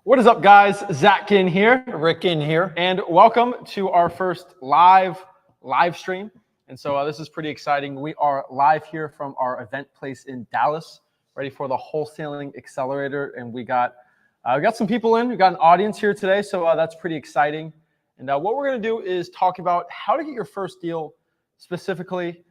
What is up, guys? Zach Ginn here. Rick Ginn here. And welcome to our first live stream. And so this is pretty exciting. We are live here from our event place in Dallas, ready for the Wholesaling Accelerator. And we got some people in. We got an audience here today, so that's pretty exciting. And what we're going to do is talk about how to get your first deal specifically.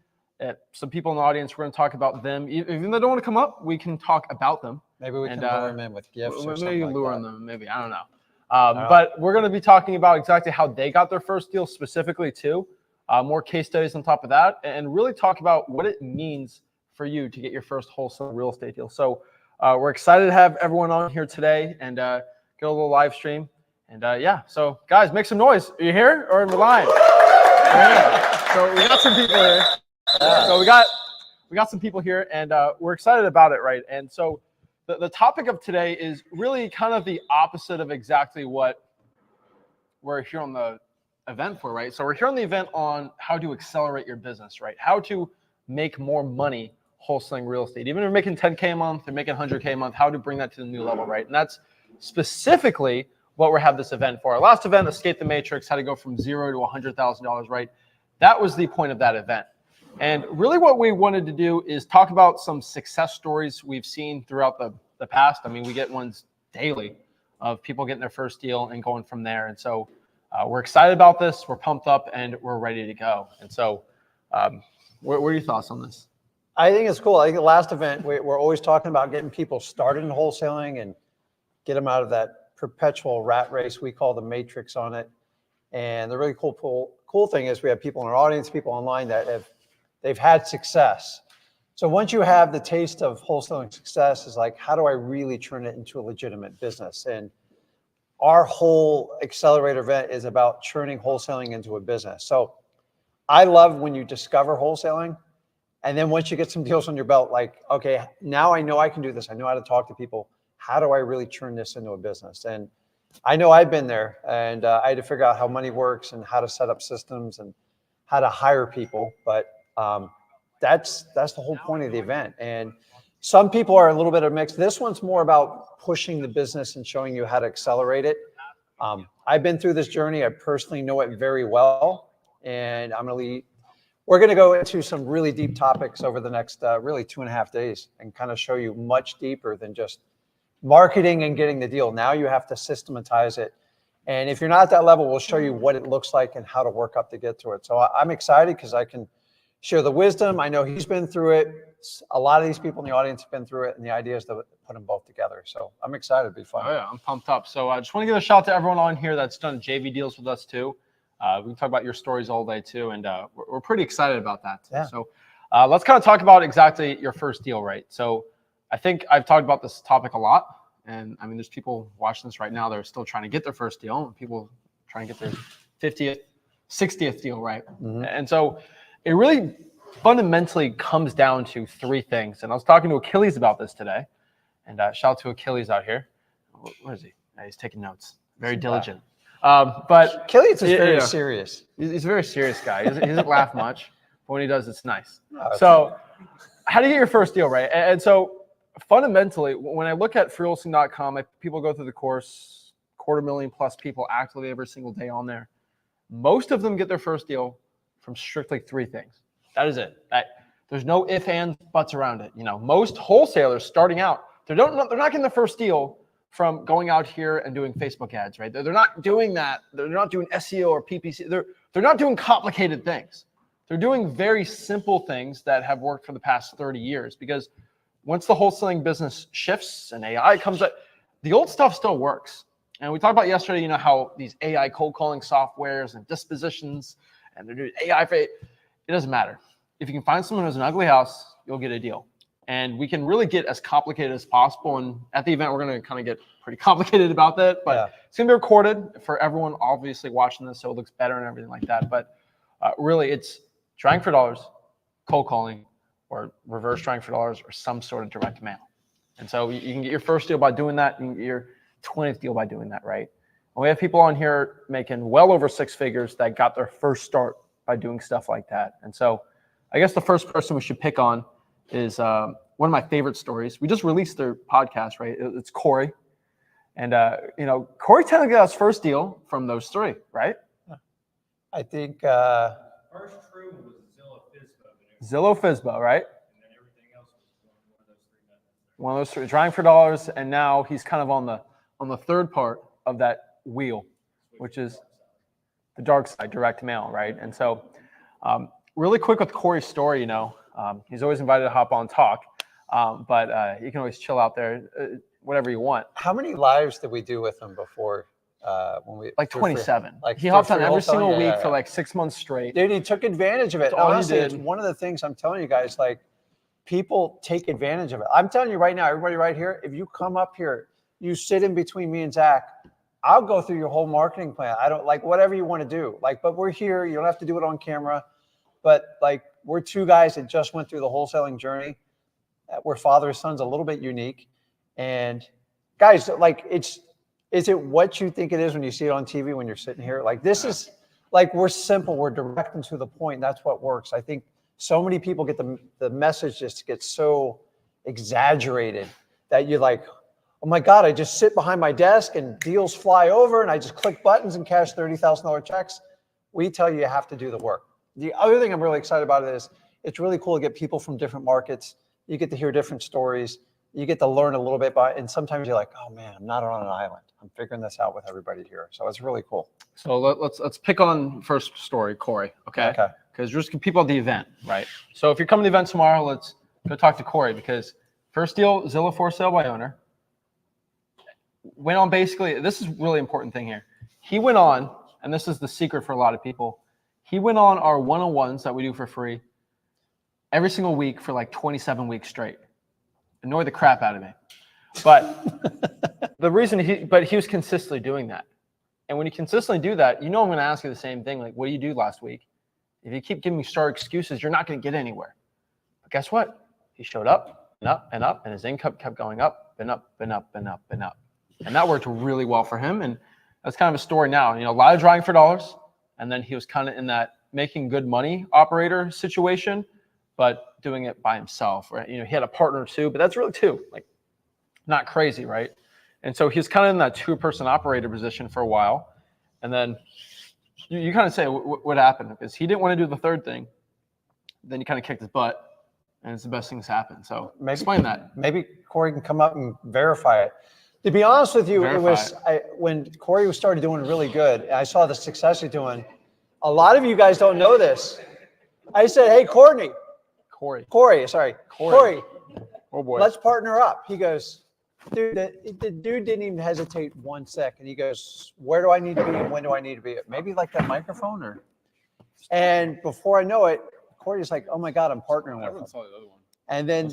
Some people in the audience, we're going to talk about them. Even though they don't want to come up, we can talk about them. Maybe we can lure them in with gifts or something maybe like lure that. them, maybe, I don't know. But we're going to be talking about exactly how they got their first deal specifically too. More case studies on top of that, and really talk about what it means for you to get your first wholesale real estate deal. So we're excited to have everyone on here today and get a little live stream. And yeah, so guys, make some noise. Are you here or am I lying? Yeah. So we got some people here. So we got some people here, and we're excited about it, right? And so the topic of today is really kind of the opposite of exactly what we're here on the event for, right? So we're here on the event on how to accelerate your business, right? How to make more money wholesaling real estate. Even if you're making 10K a month, you're making 100K a month, how to bring that to the new level, right? And that's specifically what we have this event for. Our last event, Escape the Matrix, how to go from $0 to $100,000, right? That was the point of that event. And really what we wanted to do is talk about some success stories we've seen throughout the past. I mean, we get ones daily of people getting their first deal and going from there. And so we're excited about this. We're pumped up and we're ready to go. And so what are your thoughts on this? I think it's cool. I think the last event, we're always talking about getting people started in wholesaling and get them out of that perpetual rat race we call the matrix on it. And the really cool thing is we have people in our audience, people online that they've had success. So once you have the taste of wholesaling success, is like, how do I really turn it into a legitimate business? And our whole accelerator event is about turning wholesaling into a business. So I love when you discover wholesaling, and then once you get some deals on your belt, like, okay, now I know I can do this. I know how to talk to people. How do I really turn this into a business? And I know I've been there, and I had to figure out how money works and how to set up systems and how to hire people. But that's the whole point of the event. And some people are a little bit of a mix. This one's more about pushing the business and showing you how to accelerate it. I've been through this journey. I personally know it very well. And we're going to go into some really deep topics over the next really 2.5 days and kind of show you much deeper than just marketing and getting the deal. Now you have to systematize it. And if you're not at that level, we'll show you what it looks like and how to work up to get to it. So I'm excited because I can share the wisdom. I know he's been through it. A lot of these people in the audience have been through it, and the idea is to put them both together. So I'm excited. It'll be fun. Oh yeah, I'm pumped up. So I just want to give a shout out to everyone on here that's done JV deals with us too. We can talk about your stories all day too, and we're pretty excited about that too. Yeah. So let's kind of talk about exactly your first deal, right? So I think I've talked about this topic a lot, and I mean, there's people watching this right now that are still trying to get their first deal, and people trying to get their 50th, 60th deal, right? Mm-hmm. And so it really fundamentally comes down to three things. And I was talking to Achilles about this today, and shout out to Achilles out here. Where is he? He's taking notes. Very diligent. But Achilles is very serious. He's a very serious guy. He doesn't laugh much, but when he does, it's nice. So how do you get your first deal, right? And so fundamentally, when I look at freewholesaling.com, people go through the course, 250,000+ people actively every single day on there. Most of them get their first deal from strictly three things. That is it. There's no ifs, ands, buts around it. You know, most wholesalers starting out, they're not getting the first deal from going out here and doing Facebook ads, right? They're not doing that. They're not doing SEO or PPC. They're not doing complicated things. They're doing very simple things that have worked for the past 30 years. Because once the wholesaling business shifts and AI comes up, the old stuff still works. And we talked about yesterday, you know, how these AI cold calling softwares and dispositions, and they're doing AI for it. It doesn't matter. If you can find someone who has an ugly house, you'll get a deal. And we can really get as complicated as possible. And at the event, we're going to kind of get pretty complicated about that. But It's going to be recorded for everyone obviously watching this, so it looks better and everything like that. But really, it's trying for dollars, cold calling, or reverse trying for dollars, or some sort of direct mail. And so you can get your first deal by doing that. You can get your 20th deal by doing that, right? And we have people on here making well over 6 figures that got their first start by doing stuff like that. And so I guess the first person we should pick on is one of my favorite stories. We just released their podcast, right? It's Corey. And, Corey technically got his first deal from those three, right? I think First true one was Zillow Fizbo, right? and then everything else was one of those three methods. One of those three, trying for dollars, and now he's kind of on the third part of that wheel, which is the dark side, direct mail, right? And so, really quick with Corey's story, he's always invited to hop on talk, but you can always chill out there, whatever you want. how many lives did we do with him before? When we Like 27. Like he hopped on free every wholesaling? single Yeah, week yeah, for yeah. like 6 months straight. Dude, he took advantage of it. That's all he Honestly, it's did. one of the things I'm telling you guys, like, people take advantage of it. I'm telling you right now, everybody right here, if you come up here, you sit in between me and Zach, I'll go through your whole marketing plan. I don't like whatever you want to do. Like, but we're here. You don't have to do it on camera. But like, we're two guys that just went through the wholesaling journey. We're father and son's a little bit unique. And guys, like, is it what you think it is when you see it on TV when you're sitting here? Like, this is like, we're simple, we're direct and to the point. That's what works. I think so many people get the message just gets so exaggerated that you're like, oh my God, I just sit behind my desk and deals fly over and I just click buttons and cash $30,000 checks. We tell you have to do the work. The other thing I'm really excited about is it's really cool to get people from different markets. You get to hear different stories. You get to learn a little bit and sometimes you're like, oh man, I'm not on an island. I'm figuring this out with everybody here. So it's really cool. So let's pick on first story, Corey. Okay. Because just give people at the event, right? So if you're coming to the event tomorrow, let's go talk to Corey because first deal, Zillow for sale by owner. Went on basically, this is a really important thing here. He went on, and this is the secret for a lot of people. He went on our one-on-ones that we do for free every single week for like 27 weeks straight. Annoyed the crap out of me. But the reason he was consistently doing that. And when you consistently do that, I'm going to ask you the same thing. Like, what did you do last week? If you keep giving me star excuses, you're not going to get anywhere. But guess what? He showed up and up and up, and his income kept going up and up and up and up and up. And that worked really well for him. And that's kind of a story now. A lot of drawing for dollars. And then he was kind of in that making good money operator situation, but doing it by himself. Right? He had a partner too, but that's really two. Like, not crazy, right? And so he's kind of in that two-person operator position for a while. And then you kind of say, what happened? Because he didn't want to do the third thing. Then he kind of kicked his butt. And it's the best thing that's happened. So explain that. Maybe Corey can come up and verify it. To be honest with you, when Corey started doing really good, I saw the success he's doing. A lot of you guys don't know this. I said, hey, Corey. Oh boy. Let's partner up. He goes, dude, the dude didn't even hesitate 1 second. He goes, where do I need to be and when do I need to be? Maybe like that microphone or. And before I know it, Corey's like, oh my God, I'm partnering with him. And then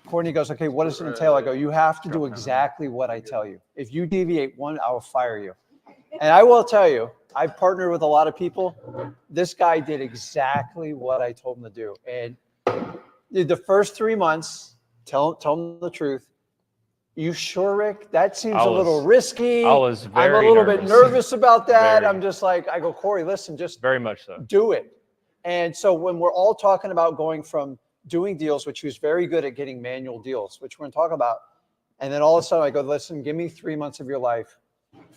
Courtney goes, okay, what does it entail? I go, you have to do exactly what I tell you. If you deviate one, I will fire you. And I will tell you, I've partnered with a lot of people. This guy did exactly what I told him to do. And the first 3 months, tell him the truth. You sure, Rick? That seems a little risky. I was very I'm a little bit nervous about that. Very. I'm just like, I go, Corey, listen, just Very much so. do it. And so when we're all talking about going from doing deals, which he was very good at getting manual deals, which we're going to talk about. And then all of a sudden I go, listen, give me 3 months of your life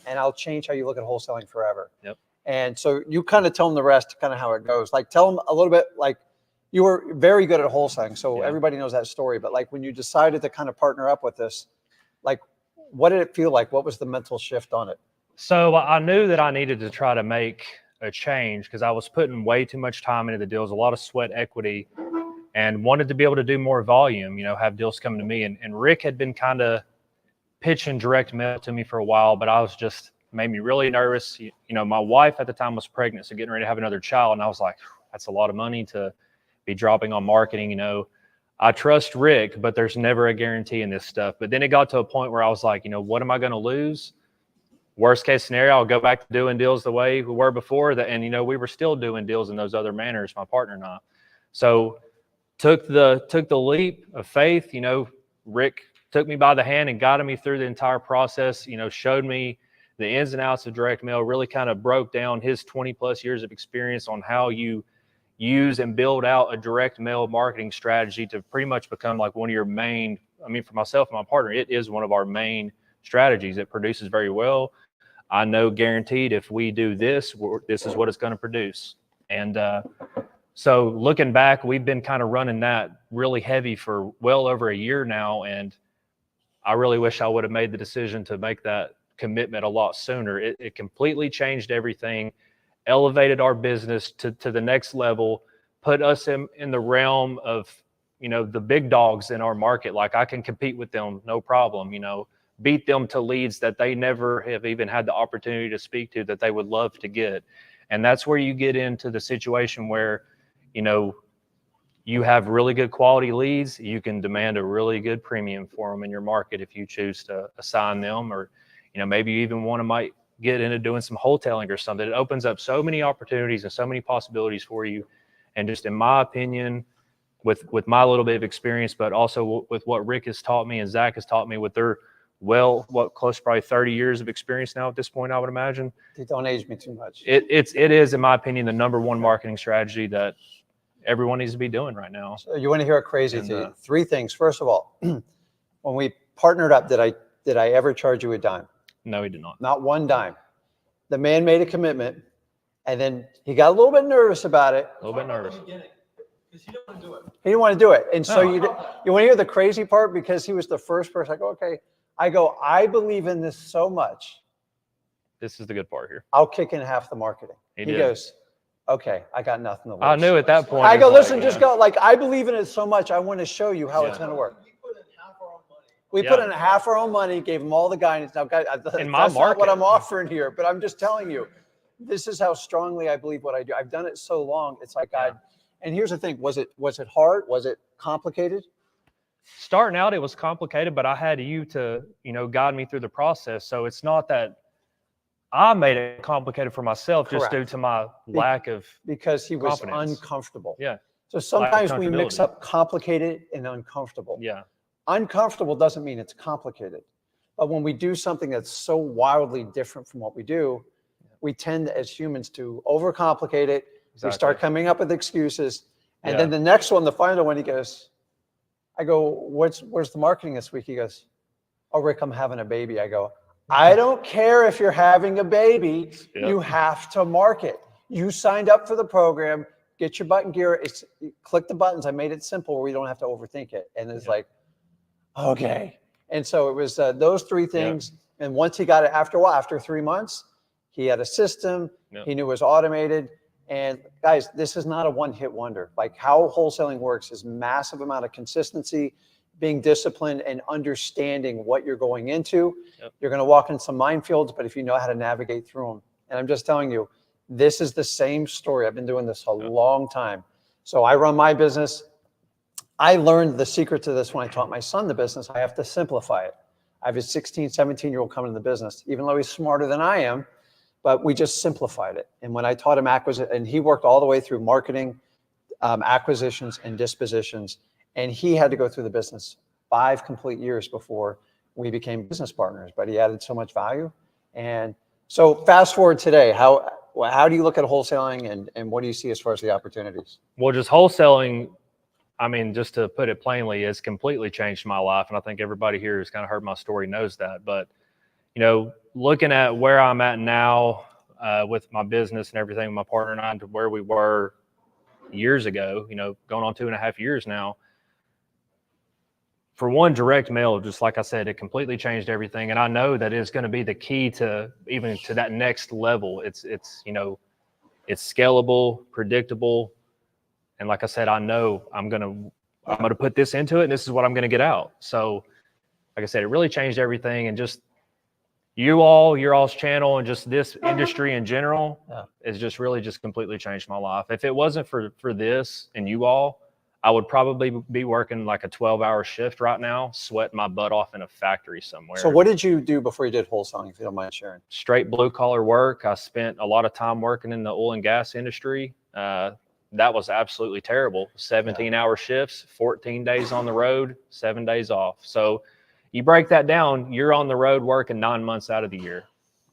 and I'll change how you look at wholesaling forever. Yep. And so you kind of tell them the rest, kind of how it goes. Like tell them a little bit, like you were very good at wholesaling. So everybody knows that story. But like when you decided to kind of partner up with this, like what did it feel like? What was the mental shift on it? So I knew that I needed to try to make a change because I was putting way too much time into the deals, a lot of sweat equity, and wanted to be able to do more volume, have deals coming to me. And Rick had been kind of pitching direct mail to me for a while, but I was just made me really nervous. My wife at the time was pregnant, so getting ready to have another child. And I was like, that's a lot of money to be dropping on marketing. I trust Rick, but there's never a guarantee in this stuff. But then it got to a point where I was like, what am I going to lose? Worst case scenario, I'll go back to doing deals the way we were before that. And, we were still doing deals in those other manners, my partner and I. So took the leap of faith. Rick took me by the hand and guided me through the entire process, showed me the ins and outs of direct mail, really kind of broke down his 20 plus years of experience on how you use and build out a direct mail marketing strategy to pretty much become like one of your main, for myself and my partner, it is one of our main strategies. It produces very well. I know guaranteed if we do this, this is what it's going to produce. And so looking back, we've been kind of running that really heavy for well over a year now. And I really wish I would have made the decision to make that commitment a lot sooner. It completely changed everything, elevated our business to the next level, put us in the realm of, you know, the big dogs in our market. Like I can compete with them, no problem, you know, beat them to leads that they never have even had the opportunity to speak to that they would love to get. And that's where you get into the situation where, you know, you have really good quality leads. You can demand a really good premium for them in your market if you choose to assign them, or, you know, maybe you even might get into doing some wholesaling or something. It opens up so many opportunities and so many possibilities for you. And just in my opinion, with my little bit of experience, but also with what Rick has taught me and Zach has taught me with their close to probably 30 years of experience now at this point, I would imagine. Don't age me too much. It is, in my opinion, the number one marketing strategy that everyone needs to be doing right now. So you want to hear a crazy thing? 3 things. First of all, when we partnered up, did I ever charge you a dime? No, he did not. Not one dime. The man made a commitment, and then he got a little bit nervous about it. A little bit nervous. Because he didn't want to do it. He didn't want to do it. And so you want to hear the crazy part? Because he was the first person. I go, okay. I believe in this so much. This is the good part here. I'll kick in half the marketing. He did. goes, okay, I got nothing to lose. I knew at that point. I go, listen, just go. Like, I believe in it so much. I want to show you how it's going to work. We put in half our own money. We put in half our own money, gave him all the guidance. Now, guys, that's not what I'm offering here, but I'm just telling you, this is how strongly I believe what I do. I've done it so long. It's like and here's the thing: was it hard? Was it complicated? Starting out, it was complicated, but I had you to, you know, guide me through the process. So it's not that I made it complicated for myself, just due to my lack of because he was confidence. uncomfortable. Yeah. So sometimes we mix up complicated and uncomfortable. Yeah. Uncomfortable doesn't mean it's complicated. But when we do something that's so wildly different from what we do, we tend as humans to overcomplicate it. Exactly. We start coming up with excuses. And then the next one, the final one, he goes, I go, where's the marketing this week? He goes, oh, Rick, I'm having a baby. I go, I don't care if you're having a baby. Yep. You have to market. You signed up for the program. Get your button gear. Click the buttons. I made it simple where we don't have to overthink it. And it's like, okay. And so it was those 3 things. Yep. And once he got it, after a while, after 3 months, he had a system. Yep. He knew it was automated. And guys, this is not a one-hit wonder. Like how wholesaling works is massive amount of consistency, being disciplined and understanding what you're going into. Yep. You're going to walk in some minefields, but if you know how to navigate through them. And I'm just telling you, this is the same story. I've been doing this a long time. So I run my business. I learned the secret to this when I taught my son the business. I have to simplify it. I have a 16, 17-year-old coming in the business, even though he's smarter than I am, but we just simplified it. And when I taught him acquisition, and he worked all the way through marketing, acquisitions, and dispositions, and he had to go through the business 5 complete years before we became business partners, but he added so much value. And so fast forward today, how do you look at wholesaling and what do you see as far as the opportunities? Well, just wholesaling, I mean, just to put it plainly, has completely changed my life. And I think everybody here who's kind of heard my story knows that. But, you know, looking at where I'm at now with my business and everything, my partner and I, to where we were years ago, you know, going on 2.5 years now. For one, direct mail, just like I said, it completely changed everything. And I know that it's going to be the key to even to that next level. It's you know, it's scalable, predictable. And like I said, I know I'm going to put this into it and this is what I'm going to get out. So like I said, it really changed everything. And just your all's channel and just this industry in general is just really just completely changed my life. If it wasn't for this and you all, I would probably be working like a 12-hour shift right now, sweating my butt off in a factory somewhere. So what did you do before you did wholesaling, if you don't mind sharing? Straight blue collar work. I spent a lot of time working in the oil and gas industry. That was absolutely terrible. 17-hour shifts, 14 days on the road, 7 days off. So you break that down, you're on the road working 9 months out of the year.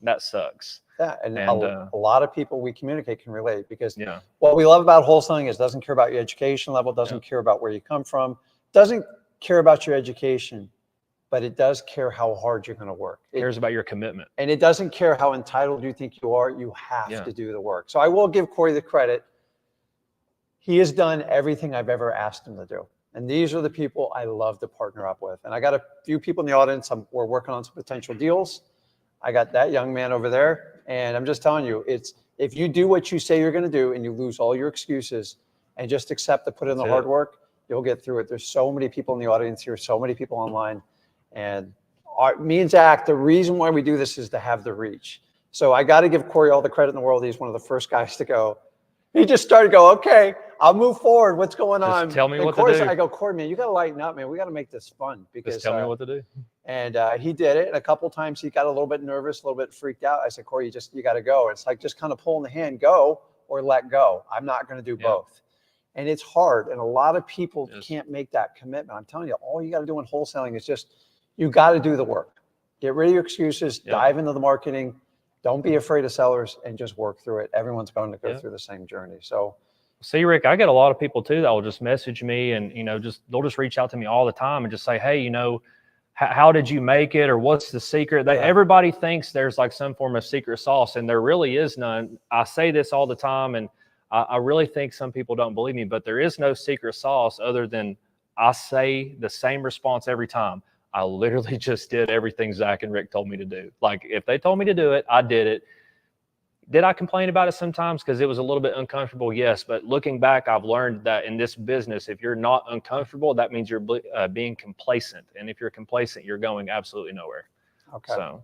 That sucks. Yeah, and a lot of people we communicate can relate because what we love about wholesaling is doesn't care about your education level, doesn't care about where you come from, doesn't care about your education, but it does care how hard you're going to work. It cares about your commitment. And it doesn't care how entitled you think you are. You have to do the work. So I will give Corey the credit. He has done everything I've ever asked him to do. And these are the people I love to partner up with. And I got a few people in the audience. We're working on some potential deals. I got that young man over there. And I'm just telling you, it's if you do what you say you're going to do and you lose all your excuses and just accept to put in the hard work, you'll get through it. There's so many people in the audience here, so many people online. And me and Zach, the reason why we do this is to have the reach. So I got to give Corey all the credit in the world. He's one of the first guys to go. He just started to go, okay, I'll move forward. What's going on? Tell me what to do. I go, Corey, man, you got to lighten up, man. We got to make this fun. Because just tell me what to do. And he did it. And a couple of times he got a little bit nervous, a little bit freaked out. I said, Corey, you got to go. It's like just kind of pulling the hand, go or let go. I'm not going to do both. And it's hard. And a lot of people can't make that commitment. I'm telling you, all you got to do in wholesaling is just, you got to do the work. Get rid of your excuses, dive into the marketing. Don't be afraid of sellers and just work through it. Everyone's going to go through the same journey. So, see, Rick, I get a lot of people too that will just message me and, they'll just reach out to me all the time and just say, hey, how did you make it? Or what's the secret? Everybody thinks there's like some form of secret sauce, and there really is none. I say this all the time, and I really think some people don't believe me, but there is no secret sauce other than I say the same response every time. I literally just did everything Zach and Rick told me to do. Like, if they told me to do it, I did it. Did I complain about it sometimes because it was a little bit uncomfortable? Yes. But looking back, I've learned that in this business, if you're not uncomfortable, that means you're being complacent. And if you're complacent, you're going absolutely nowhere. Okay. So,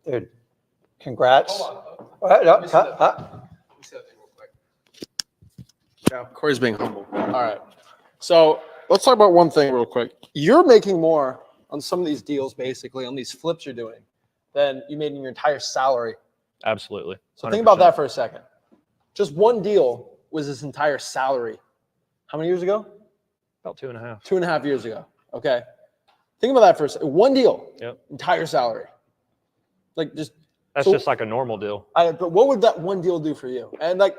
dude, congrats. Hold on. Let me see that thing real quick. Yeah, Corey's being humble. All right. So let's talk about one thing real quick. You're making more on some of these deals, basically, on these flips you're doing, than you made in your entire salary. absolutely. So think about that for a second. Just one deal was his entire salary. How many years ago? About 2.5. 2.5 years ago. Okay. Think about that for a second. One deal. Yep. Entire salary. Like just. That's just like a normal deal. But what would that one deal do for you? And like,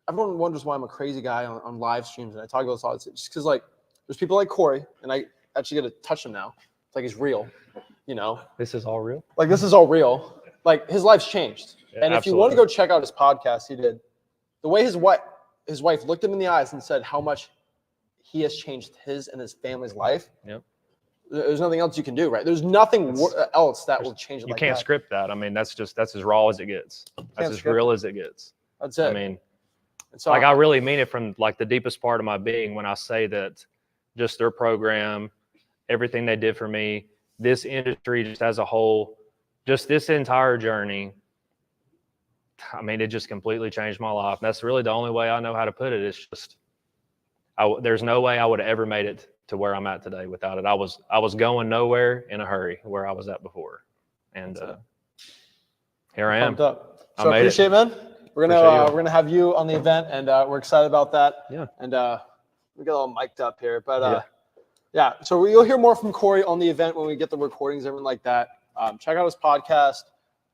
everyone wonders why I'm a crazy guy on live streams, and I talk about this a lot. Just because like, there's people like Corey, and I actually get to touch him now. It's like he's real, This is all real. Like this is all real. Like his life's changed. Yeah, and if you want to go check out his podcast, he did. The way his wife looked him in the eyes and said how much he has changed his and his family's life. Yep. There's nothing else you can do, right? There's nothing else that will change it. You like can't that. script that. I mean, that's as raw as it gets. That's as real as it gets. That's it. I mean, so like I really mean it from like the deepest part of my being when I say that just their program, everything they did for me, this industry just as a whole, just this entire journey, I mean, it just completely changed my life. And that's really the only way I know how to put it. It's just, there's no way I would have ever made it to where I'm at today without it. I was going nowhere in a hurry where I was at before. And here I am. Pumped up. So I appreciate it, man. We're gonna have you on the event, and we're excited about that. Yeah. And we got all mic'd up here, but yeah. So you'll hear more from Corey on the event when we get the recordings, everything like that. Check out his podcast.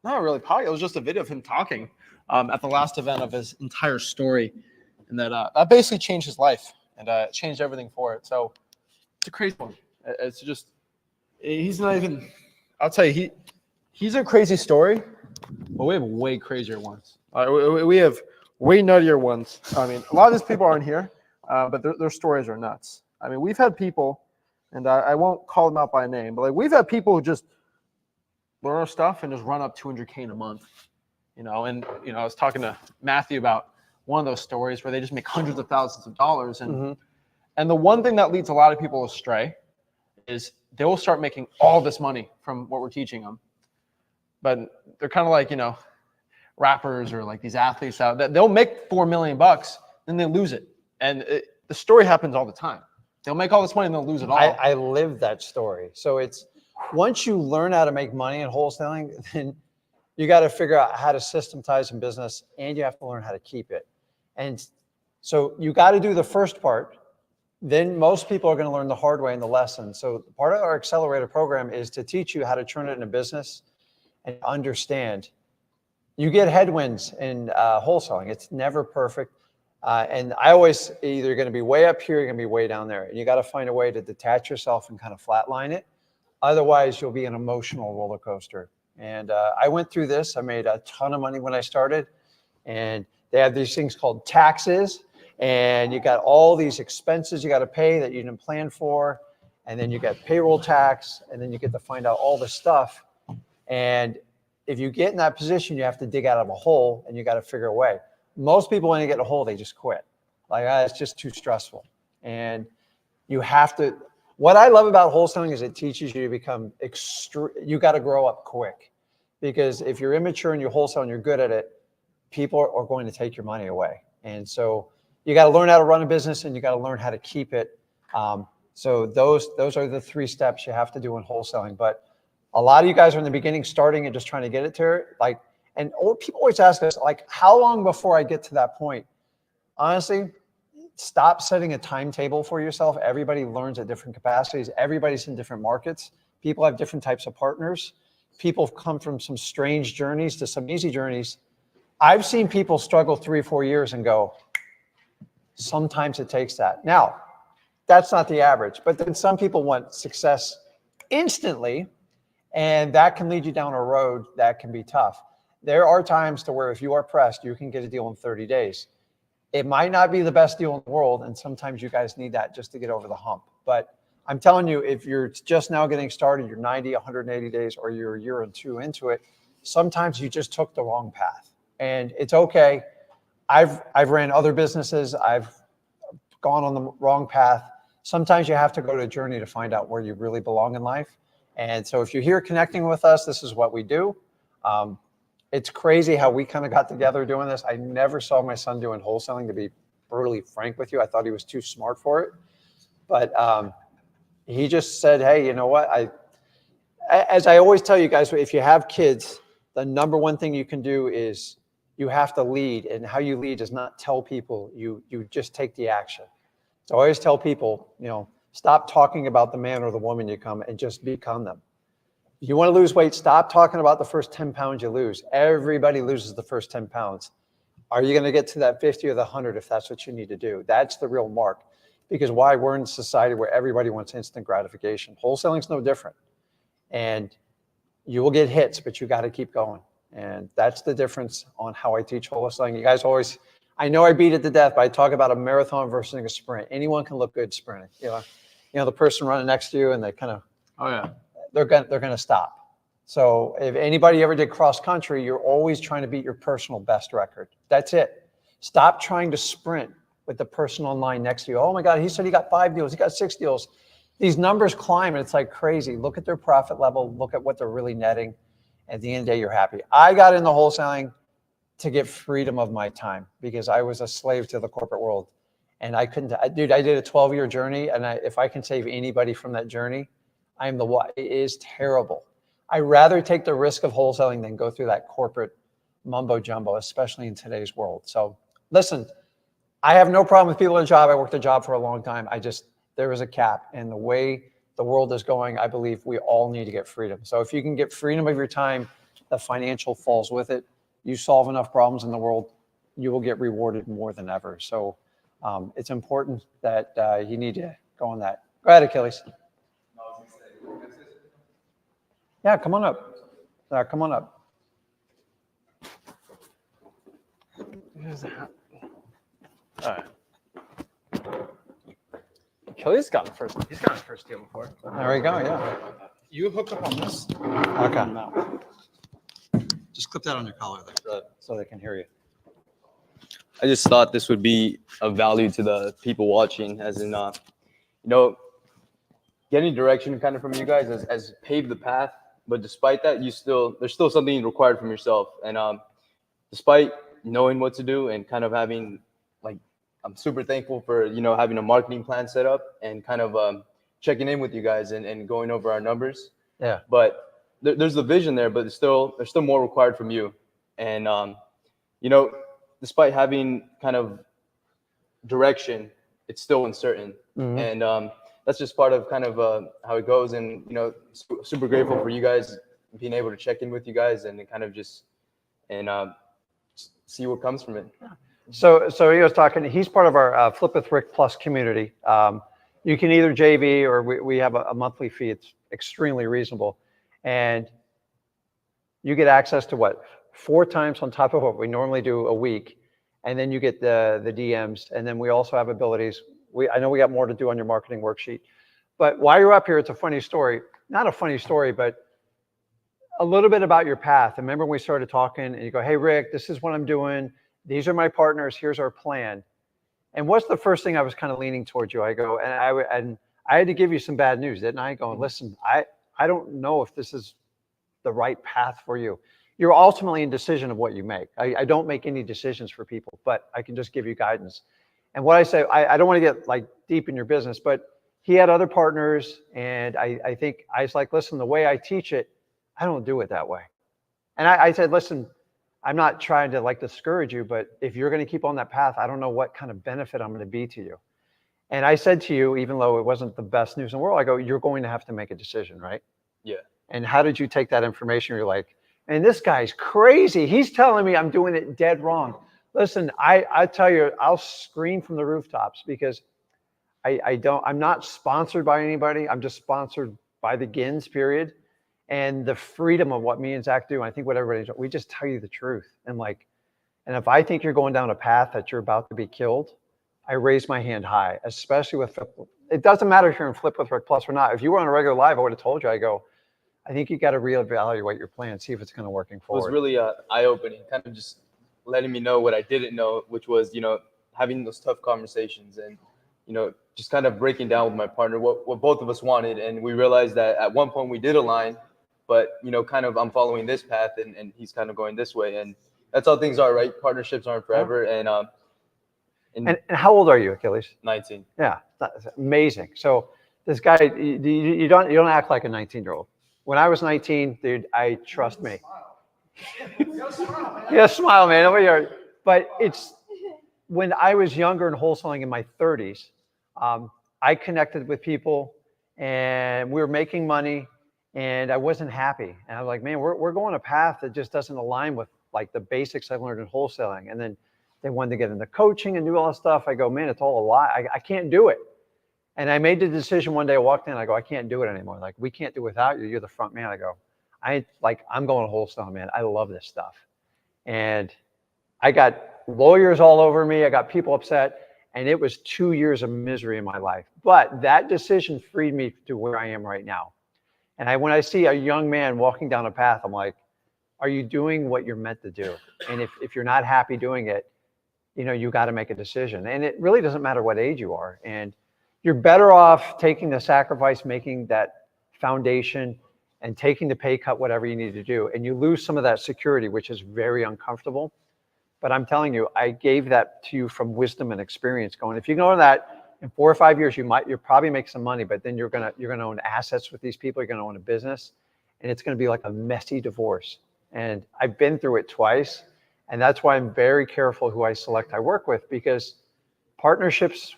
Not really podcast. It was just a video of him talking at the last event of his entire story, and that basically changed his life and changed everything for it. So it's a crazy one. It's just he's not even. I'll tell you, he's a crazy story, but we have way crazier ones. We have way nuttier ones. I mean, a lot of these people aren't here, but their stories are nuts. I mean, we've had people, and I won't call them out by name, but like we've had people who just learn our stuff and just run up $200K in a month, And I was talking to Matthew about one of those stories where they just make hundreds of thousands of dollars, and and the one thing that leads a lot of people astray is they will start making all this money from what we're teaching them, but they're kind of like rappers or like these athletes out that they'll make $4 million, then they lose it, and the story happens all the time. They'll make all this money and they'll lose it all. I live that story. So it's once you learn how to make money in wholesaling, then you got to figure out how to systematize in business, and you have to learn how to keep it. And so you got to do the first part. Then most people are going to learn the hard way in the lesson. So part of our accelerator program is to teach you how to turn it into business and understand. You get headwinds in wholesaling. It's never perfect. And I always, either you're going to be way up here, you're going to be way down there. And you got to find a way to detach yourself and kind of flatline it. Otherwise, you'll be an emotional roller coaster. And I went through this. I made a ton of money when I started. And they have these things called taxes. And you got all these expenses you got to pay that you didn't plan for. And then you got payroll tax. And then you get to find out all this stuff. And if you get in that position, you have to dig out of a hole and you got to figure a way. Most people, when they get in a hole, they just quit. Like, it's just too stressful. And you have to, what I love about wholesaling is it teaches you to become you got to grow up quick. Because if you're immature and you wholesale and you're good at it, people are going to take your money away. And so you got to learn how to run a business and you got to learn how to keep it. So those are the 3 steps you have to do in wholesaling. But a lot of you guys are in the beginning starting and just trying to get it to like, and people always ask us, like, how long before I get to that point? Honestly, stop setting a timetable for yourself. Everybody learns at different capacities. Everybody's in different markets. People have different types of partners. People come from some strange journeys to some easy journeys. I've seen people struggle 3 or 4 years and go, sometimes it takes that. Now, that's not the average, but then some people want success instantly, and that can lead you down a road that can be tough. There are times to where if you are pressed, you can get a deal in 30 days. It might not be the best deal in the world, and sometimes you guys need that just to get over the hump. But I'm telling you, if you're just now getting started, you're 90, 180 days, or you're a year or 2 into it, sometimes you just took the wrong path. And it's okay. I've ran other businesses. I've gone on the wrong path. Sometimes you have to go to a journey to find out where you really belong in life. And so if you're here connecting with us, this is what we do. It's crazy how we kind of got together doing this. I never saw my son doing wholesaling, to be brutally frank with you. I thought he was too smart for it. But he just said, hey, you know what? As I always tell you guys, if you have kids, the number one thing you can do is you have to lead. And how you lead is not tell people, you just take the action. So I always tell people, stop talking about the man or the woman you come and just become them. If you want to lose weight, stop talking about the first 10 pounds you lose. Everybody loses the first 10 pounds. Are you going to get to that 50 or the 100 if that's what you need to do? That's the real mark. Because why? We're in a society where everybody wants instant gratification. Wholesaling's no different. And you will get hits, but you got to keep going. And that's the difference on how I teach wholesaling. You guys always, I know I beat it to death, but I talk about a marathon versus a sprint. Anyone can look good sprinting. The person running next to you and they kind of, Oh yeah, they're going to stop. So if anybody ever did cross country, you're always trying to beat your personal best record. That's it. Stop trying to sprint with the person on line next to you. Oh my God, he said he got 5 deals. He got 6 deals. These numbers climb and it's like crazy. Look at their profit level. Look at what they're really netting. At the end of the day, you're happy. I got into wholesaling to get freedom of my time because I was a slave to the corporate world. And I couldn't, dude, I did a 12-year journey. And if I can save anybody from that journey, I'm the one. It is terrible. I'd rather take the risk of wholesaling than go through that corporate mumbo jumbo, especially in today's world. So listen, I have no problem with people in a job. I worked a job for a long time. There is a cap. And the way the world is going, I believe we all need to get freedom. So if you can get freedom of your time, the financial falls with it. You solve enough problems in the world, you will get rewarded more than ever. So it's important that you need to go on that. Go ahead, Achilles. Yeah, come on up. Come on up. All right. Achilles got he's got his first deal before. There we go, yeah. You hook up on this. Okay. Just clip that on your collar there so they can hear you. I just thought this would be of value to the people watching, as in, getting direction kind of from you guys as pave the path. But despite that, there's still something required from yourself. And despite knowing what to do and kind of having, I'm super thankful for, having a marketing plan set up and kind of checking in with you guys and going over our numbers. Yeah. But there's the vision there, but there's still more required from you. And, despite having kind of direction, it's still uncertain. Mm-hmm. And that's just part of kind of how it goes. And, super grateful for you guys being able to check in with you guys and kind of just see what comes from it. So he was talking, he's part of our Flip with Rick Plus community. You can either JV or we have a monthly fee. It's extremely reasonable. And you get access to what? 4 times on top of what we normally do a week. And then you get the DMs. And then we also have abilities. I know we got more to do on your marketing worksheet. But while you're up here, it's a funny story. Not a funny story, but a little bit about your path. And remember when we started talking and you go, hey, Rick, this is what I'm doing. These are my partners. Here's our plan. And what's the first thing I was kind of leaning towards you? I go, and I had to give you some bad news, didn't I? Go, listen, I don't know if this is the right path for you. You're ultimately in decision of what you make. I don't make any decisions for people, but I can just give you guidance. And what I say, I don't want to get like deep in your business, but he had other partners. And I think I was like, listen, the way I teach it, I don't do it that way. And I said, listen, I'm not trying to like discourage you, but if you're going to keep on that path, I don't know what kind of benefit I'm going to be to you. And I said to you, even though it wasn't the best news in the world, I go, you're going to have to make a decision, right? Yeah. And how did you take that information? You're like, and this guy's crazy. He's telling me I'm doing it dead wrong. Listen, I tell you, I'll scream from the rooftops because I'm not sponsored by anybody. I'm just sponsored by the Ginns, period. And the freedom of what me and Zach do. I think what everybody's, we just tell you the truth. And if I think you're going down a path that you're about to be killed, I raise my hand high, especially with, it doesn't matter if you're in Flip with Rick Plus or not. If you were on a regular live, I would have told you, I go, I think you got to reevaluate your plan, see if it's going to working forward. It was really eye-opening, kind of just letting me know what I didn't know, which was, having those tough conversations and, just kind of breaking down with my partner what both of us wanted. And we realized that at one point we did align, but, kind of I'm following this path and he's kind of going this way. And that's how things are, right? Partnerships aren't forever. And how old are you, Achilles? 19. Yeah, that's amazing. So this guy, you don't act like a 19-year-old. When I was 19, dude, trust me. Yeah, smile, man. But it's when I was younger and wholesaling in my 30s, I connected with people and we were making money and I wasn't happy. And I was like, man, we're going a path that just doesn't align with like the basics I learned in wholesaling. And then they wanted to get into coaching and do all that stuff. I go, man, it's all a lie. I can't do it. And I made the decision one day. I walked in. I go, I can't do it anymore. Like, we can't do it without you. You're the front man. I go, I'm going to wholesale, man. I love this stuff. And I got lawyers all over me. I got people upset. And it was 2 years of misery in my life. But that decision freed me to where I am right now. And when I see a young man walking down a path, I'm like, are you doing what you're meant to do? And if you're not happy doing it, you got to make a decision. And it really doesn't matter what age you are. And you're better off taking the sacrifice, making that foundation and taking the pay cut, whatever you need to do. And you lose some of that security, which is very uncomfortable. But I'm telling you, I gave that to you from wisdom and experience going, if you know that in 4 or 5 years, you'll probably make some money, but then you're going to own assets with these people. You're going to own a business and it's going to be like a messy divorce. And I've been through it twice. And that's why I'm very careful who I select I work with, because partnerships,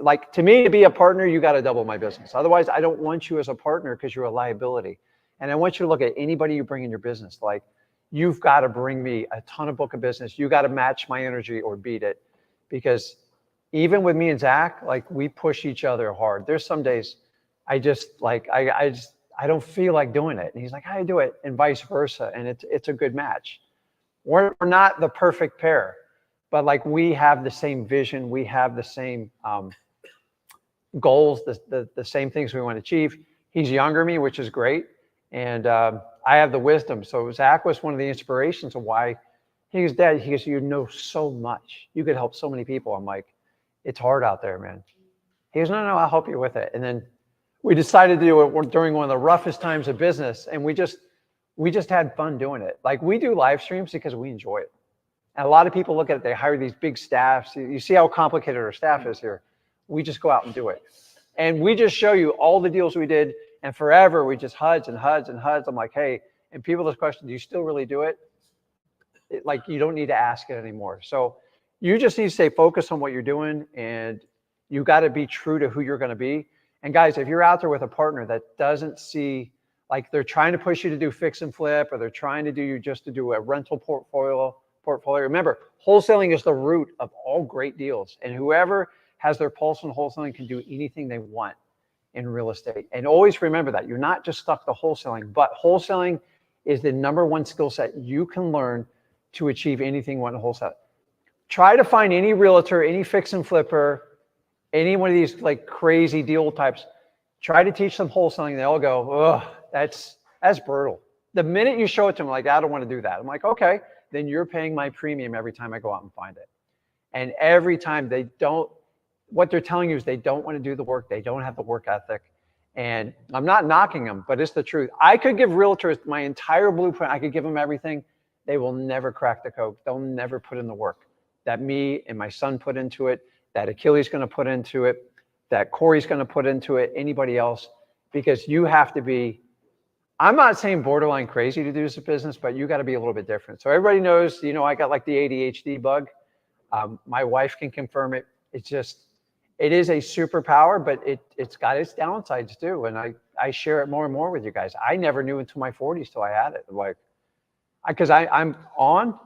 like to me, to be a partner, you got to double my business. Otherwise, I don't want you as a partner because you're a liability. And I want you to look at anybody you bring in your business. Like, you've got to bring me a ton of book of business. You got to match my energy or beat it. Because even with me and Zach, like, we push each other hard. There's some days I don't feel like doing it. And he's like, how do you do it? And vice versa. And it's a good match. We're not the perfect pair, but like, we have the same vision. We have the same goals, the same things we want to achieve. He's younger than me, which is great. And I have the wisdom. So Zach was one of the inspirations of why he was dead. He goes, you know so much. You could help so many people. I'm like, it's hard out there, man. He goes, no, I'll help you with it. And then we decided to do it during one of the roughest times of business. And we just had fun doing it. Like, we do live streams because we enjoy it. And a lot of people look at it, they hire these big staffs. You see how complicated our staff is here. We just go out and do it. And we just show you all the deals we did. And forever, we just HUDs and HUDs and HUDs. I'm like, hey, and people just question, do you still really do it? Like, you don't need to ask it anymore. So you just need to stay focused on what you're doing. And you got to be true to who you're going to be. And guys, if you're out there with a partner that doesn't see, like, they're trying to push you to do fix and flip, or they're trying to do you just to do a rental portfolio. Remember, wholesaling is the root of all great deals. And whoever has their pulse on wholesaling can do anything they want in real estate. And always remember that you're not just stuck to wholesaling, but wholesaling is the #1 skill set you can learn to achieve anything you want in wholesale. Try to find any realtor, any fix and flipper, any one of these like crazy deal types. Try to teach them wholesaling. They all go, oh, that's brutal. The minute you show it to them, like, I don't want to do that. I'm like, okay, then you're paying my premium every time I go out and find it. And every time they don't, what they're telling you is they don't want to do the work. They don't have the work ethic. And I'm not knocking them, but it's the truth. I could give realtors my entire blueprint. I could give them everything. They will never crack the code. They'll never put in the work that me and my son put into it, that Achilles going to put into it, that Corey's going to put into it, anybody else, because you have to be, I'm not saying borderline crazy to do this business, but you got to be a little bit different. So everybody knows, you know, I got like the ADHD bug. My wife can confirm it. It's just, it is a superpower, but it's got its downsides too. And I share it more and more with you guys. I never knew until my 40s till I had it. Like, because I'm on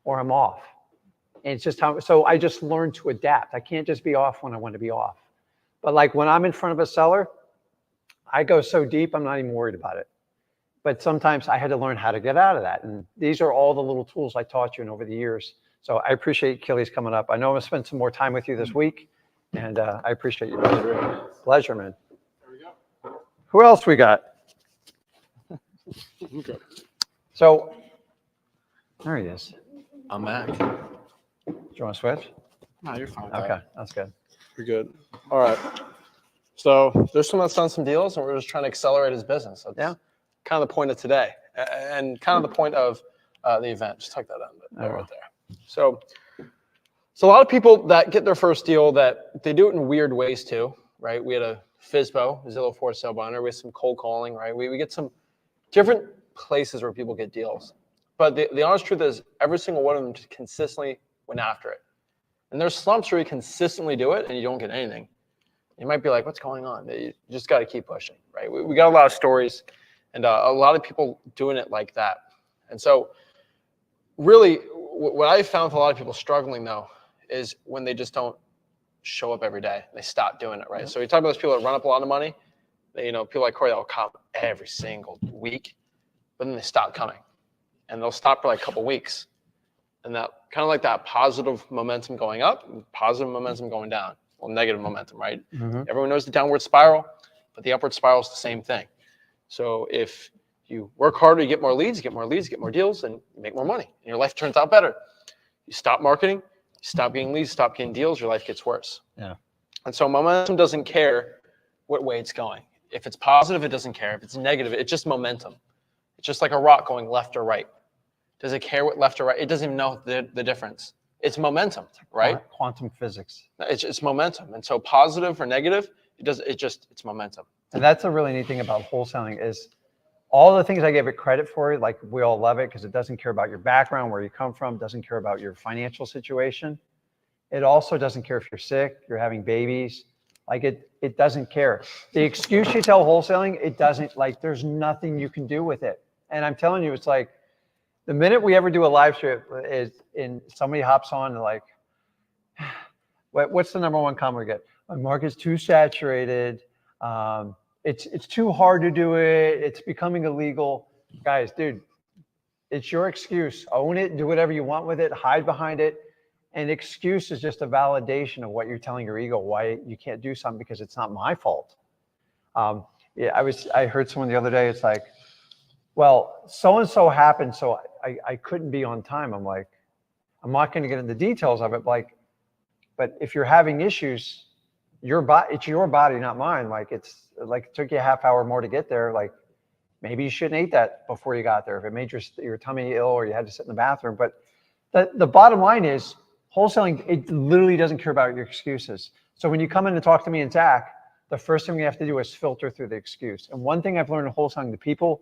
or I'm off. And it's just how, so I just learned to adapt. I can't just be off when I want to be off. But like when I'm in front of a seller, I go so deep, I'm not even worried about it. But sometimes I had to learn how to get out of that. And these are all the little tools I taught you in over the years. So I appreciate Achilles coming up. I know I'm going to spend some more time with you this week. And I appreciate you. Pleasure, man. There we go. Who else we got? So, there he is. I'm Mac. Do you want to switch? No, you're fine. Okay, that's good. You're good. All right. So there's someone that's done some deals, and we're just trying to accelerate his business. That's kind of the point of today, and kind of the point of the event. Just tuck that in right there. So a lot of people that get their first deal, that they do it in weird ways too, right? We had a FSBO, Zillow for sale binder. We have some cold calling, right? We get some different places where people get deals. But the honest truth is every single one of them just consistently went after it. And there's slumps where you consistently do it and you don't get anything. You might be like, what's going on? You just got to keep pushing, right? We got a lot of stories and a lot of people doing it like that. And so really what I found with a lot of people struggling though is when they just don't show up every day. They stop doing it, right? So you talk about those people that run up a lot of money. They, you know, people like Corey that will come every single week, but then they stop coming. And they'll stop for like a couple weeks. And that kind of like that positive momentum going up and positive momentum going down. Well, negative momentum, right? Everyone knows the downward spiral, but the upward spiral is the same thing. So if you work harder, you get more leads, you get more leads, you get more deals, and you make more money. And your life turns out better. You stop marketing, you stop getting leads, stop getting deals, your life gets worse. Yeah. And so momentum doesn't care what way it's going. If it's positive, it doesn't care. If it's negative, it's just momentum. It's just like a rock going left or right. Does it care what left or right? It doesn't even know the difference. It's momentum, right? Quantum physics. It's momentum. And so positive or negative, it's momentum. And that's a really neat thing about wholesaling is all the things I gave it credit for, like we all love it because it doesn't care about your background, where you come from, doesn't care about your financial situation. It also doesn't care if you're sick, you're having babies. Like it doesn't care. The excuse you tell wholesaling, it doesn't, like there's nothing you can do with it. And I'm telling you, it's like, the minute we ever do a live stream is in somebody hops on and like, what's the #1 comment we get? My market's too saturated. It's too hard to do it. It's becoming illegal. Guys, dude, it's your excuse. Own it. Do whatever you want with it. Hide behind it. An excuse is just a validation of what you're telling your ego, why you can't do something because it's not my fault. Yeah, I heard someone the other day. It's like, well, so-and-so happened, so I couldn't be on time. I'm like, I'm not going to get into the details of it, but if you're having issues, it's your body, not mine. Like it's like it took you a half hour more to get there. Like maybe you shouldn't eat that before you got there. If it made your tummy ill or you had to sit in the bathroom. But the bottom line is wholesaling, it literally doesn't care about your excuses. So when you come in to talk to me and Zach, the first thing we have to do is filter through the excuse. And one thing I've learned in wholesaling, the people,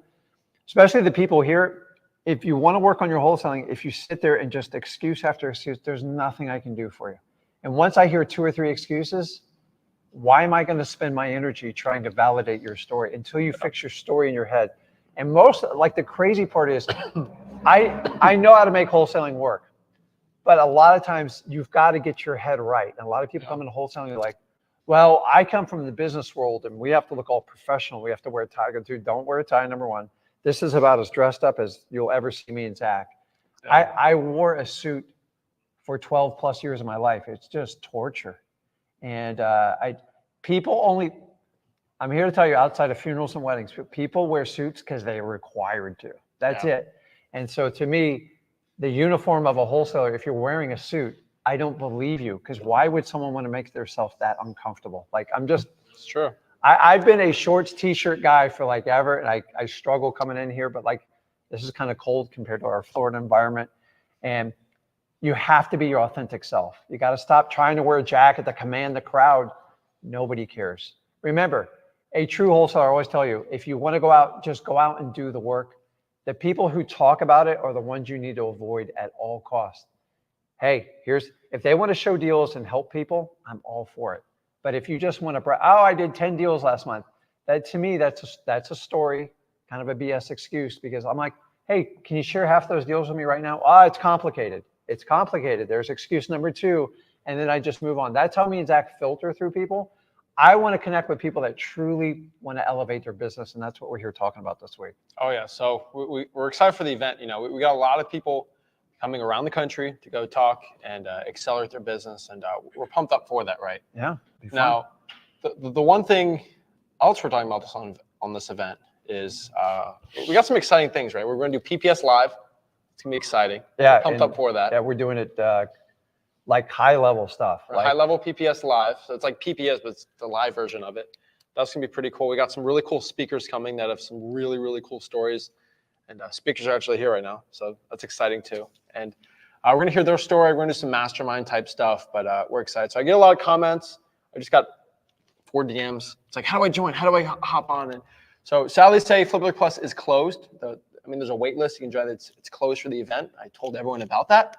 especially the people here, if you want to work on your wholesaling, if you sit there and just excuse after excuse, there's nothing I can do for you. And once I hear 2 or 3 excuses, why am I going to spend my energy trying to validate your story until you fix your story in your head? And most, like the crazy part is, I know how to make wholesaling work, But a lot of times you've got to get your head right. And a lot of people come into wholesaling, you're like, well, I come from the business world and we have to look all professional. We have to wear a tie. Dude, don't wear a tie, number one. This is about as dressed up as you'll ever see me and Zach. I wore a suit for 12 plus years of my life. It's just torture. And I'm here to tell you, outside of funerals and weddings, people wear suits because they're required to. That's it. And so to me, the uniform of a wholesaler, if you're wearing a suit, I don't believe you, because why would someone want to make themselves that uncomfortable? Like, It's true. I've been a shorts t-shirt guy for like ever, and I struggle coming in here, but like, this is kind of cold compared to our Florida environment. And you have to be your authentic self. You got to stop trying to wear a jacket to command the crowd. Nobody cares. Remember, a true wholesaler, I always tell you, if you want to go out, just go out and do the work. The people who talk about it are the ones you need to avoid at all costs. Hey, if they want to show deals and help people, I'm all for it. But if you just want to, I did 10 deals last month. That to me, that's a story, kind of a BS excuse, because I'm like, hey, can you share half those deals with me right now? It's complicated. It's complicated. There's excuse number 2. And then I just move on. That's how me and Zach filter through people. I want to connect with people that truly want to elevate their business. And that's what we're here talking about this week. Oh yeah. So we're excited for the event. We got a lot of people coming around the country to go talk and accelerate their business. And we're pumped up for that, right? Yeah. Now, the one thing else we're talking about this on this event is we got some exciting things, right? We're going to do PPS Live. It's going to be exciting. Yeah. We're pumped up for that. Yeah, we're doing it like high-level stuff. Like high-level PPS Live. So it's like PPS, but it's the live version of it. That's going to be pretty cool. We got some really cool speakers coming that have some really, really cool stories. And speakers are actually here right now. So that's exciting too. And we're going to hear their story. We're going to do some mastermind type stuff, but we're excited. So I get a lot of comments. I just got 4 DMs. It's like, how do I join? How do I hop on? And so sadly say Flipbook Plus is closed. There's a wait list. You can join. It's closed for the event. I told everyone about that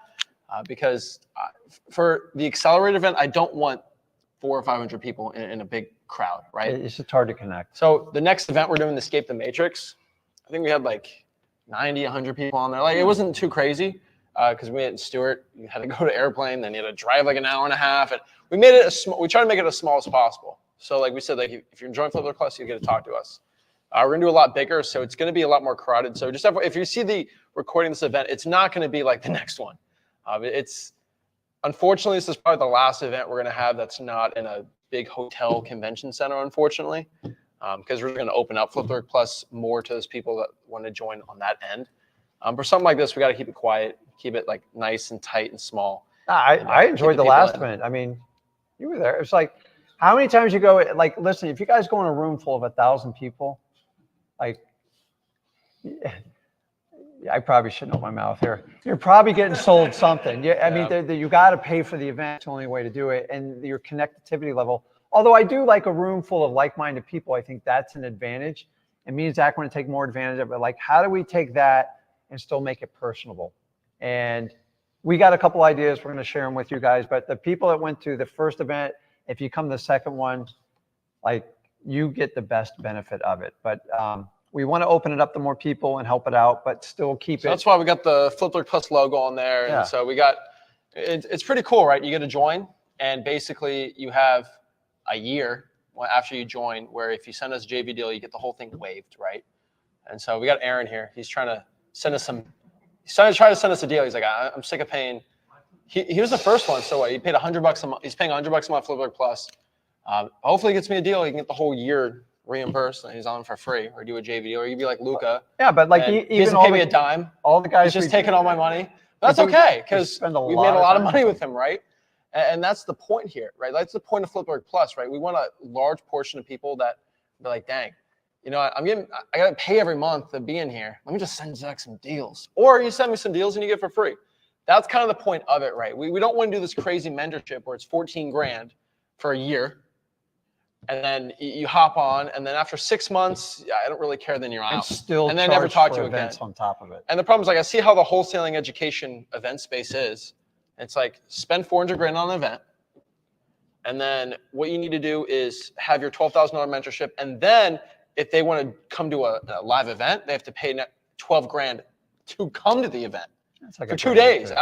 because for the accelerated event, I don't want 400 or 500 people in a big crowd, right? It's just hard to connect. So the next event we're doing, the Escape the Matrix. I think we had like 90, 100 people on there. Like, it wasn't too crazy because we had Stuart. You had to go to airplane, then you had to drive like an hour and a half. And we made it we tried to make it as small as possible. So like we said, like if you're enjoying Flipbook Plus, you get to talk to us. We're gonna do a lot bigger, so it's gonna be a lot more crowded. So just if you see the recording of this event, it's not gonna be like the next one. Unfortunately, this is probably the last event we're gonna have that's not in a big hotel convention center, unfortunately, because we're gonna open up Flipbook Plus more to those people that want to join on that end. For something like this, we got to keep it quiet, keep it like nice and tight and small. I enjoyed the last event. I mean, you were there. It's like, how many times you go, like, listen, if you guys go in a room full of 1,000 people, like, I probably shouldn't open my mouth here. You're probably getting sold something. I mean, you got to pay for the event. It's the only way to do it. And your connectivity level, although I do like a room full of like-minded people, I think that's an advantage. And me and Zach want to take more advantage of it. Like, how do we take that and still make it personable? And we got a couple ideas. We're going to share them with you guys. But the people that went to the first event, if you come to the second one, like, you get the best benefit of it. But we want to open it up to more people and help it out, but still keep it. That's why we got the Flipbook Plus logo on there. Yeah. And so we got, it's pretty cool, right? You get to join, and basically you have a year after you join where if you send us a JV deal, you get the whole thing waived, right? And so we got Aaron here. He's trying to send us try to send us a deal. He's like, I'm sick of paying. He was the first one. So what? He paid $100 a month. He's paying $100 a month Flipbook Plus. Hopefully he gets me a deal. He can get the whole year reimbursed, and he's on for free, or do a JV deal, or you'd be like Luca. Yeah, but like he doesn't pay me a dime. All the guys he's just taking all my money. But that's okay, because we made a lot of money with him, right? And that's the point here, right? That's the point of Flipbook Plus, right? We want a large portion of people that be like, dang, you know, I got to pay every month to be in here. Let me just send Zach some deals. Or you send me some deals and you get it for free. That's kind of the point of it, right? We don't want to do this crazy mentorship where it's 14 grand for a year. And then you hop on, and then after 6 months, I don't really care, then you're out. Still and then never talk to you again. On top of it. And the problem is, like, I see how the wholesaling education event space is. It's like, spend 400 grand on an event. And then what you need to do is have your $12,000 mentorship. And then if they want to come to a live event, they have to pay 12 grand to come to the event Like for 2 days.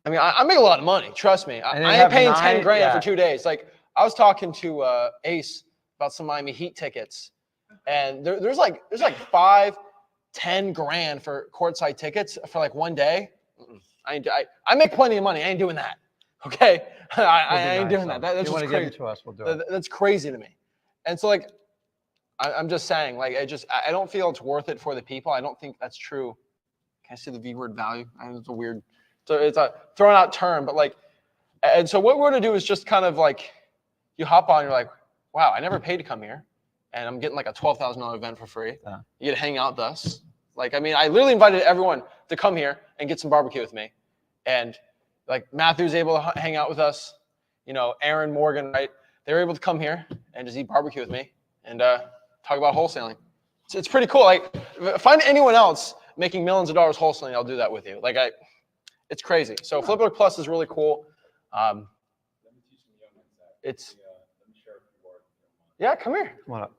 I mean, I make a lot of money. Trust me. And they I ain't have paying 10 nine- grand yeah. for 2 days. Like I was talking to Ace about some Miami Heat tickets, and there's like 5, 10 grand for courtside tickets for like 1 day. I make plenty of money. I ain't doing that. Okay, I ain't doing that. That's you just want to crazy. give it to us, we'll do it. That's crazy to me. And so like, I'm just saying, like, I don't feel it's worth it for the people. I don't think that's true. Can I say the V word value? I know it's a weird, so it's a thrown out term, but like, and so what we're going to do is just kind of like, you hop on, you're like, wow, I never paid to come here. And I'm getting like a $12,000 event for free. Yeah. You get to hang out with us. Like, I mean, I literally invited everyone to come here and get some barbecue with me. And like Matthew's able to hang out with us, you know, Aaron, Morgan, right? They were able to come here and just eat barbecue with me and talk about wholesaling. It's pretty cool. Like, find anyone else making millions of dollars wholesaling, I'll do that with you. Like, it's crazy. So Flipboard Plus is really cool. It's yeah, come here. Come on up.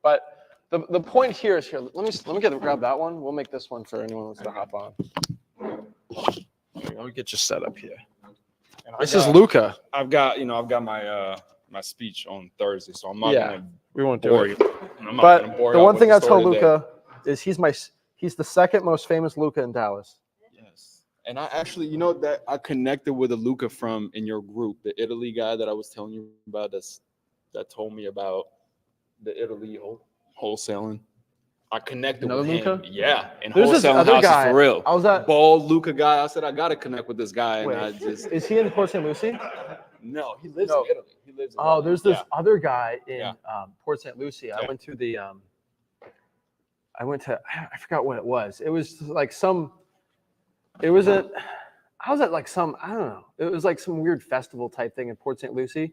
But the point here is here. Let me grab that one. We'll make this one for anyone who wants to hop on. Let me get you set up here. This is Luca. I've got my my speech on Thursday, so I'm not gonna we won't do bore it. you. I'm not But gonna bore the y'all one with thing the I tell story today. Luca is he's the second most famous Luca in Dallas. Yes, and I actually, that I connected with a Luca from in your group, the Italy guy that I was telling you about. That told me about the Italy wholesaling. I connected Another with him. Luca? Yeah, and There's this wholesaling other houses guy. for real. I was at. Bald Luca guy. I said I gotta connect with this guy, Wait, and I just is he in Port St. Lucie? no. He lives No. in Italy. He lives in Oh, Italy. there's this Yeah. other guy in Yeah. Port St. Lucie. I Yeah. went to the. I went to. I forgot what it was. It was like some. It was a. I was at like some. I don't know. It was like some weird festival type thing in Port St. Lucie,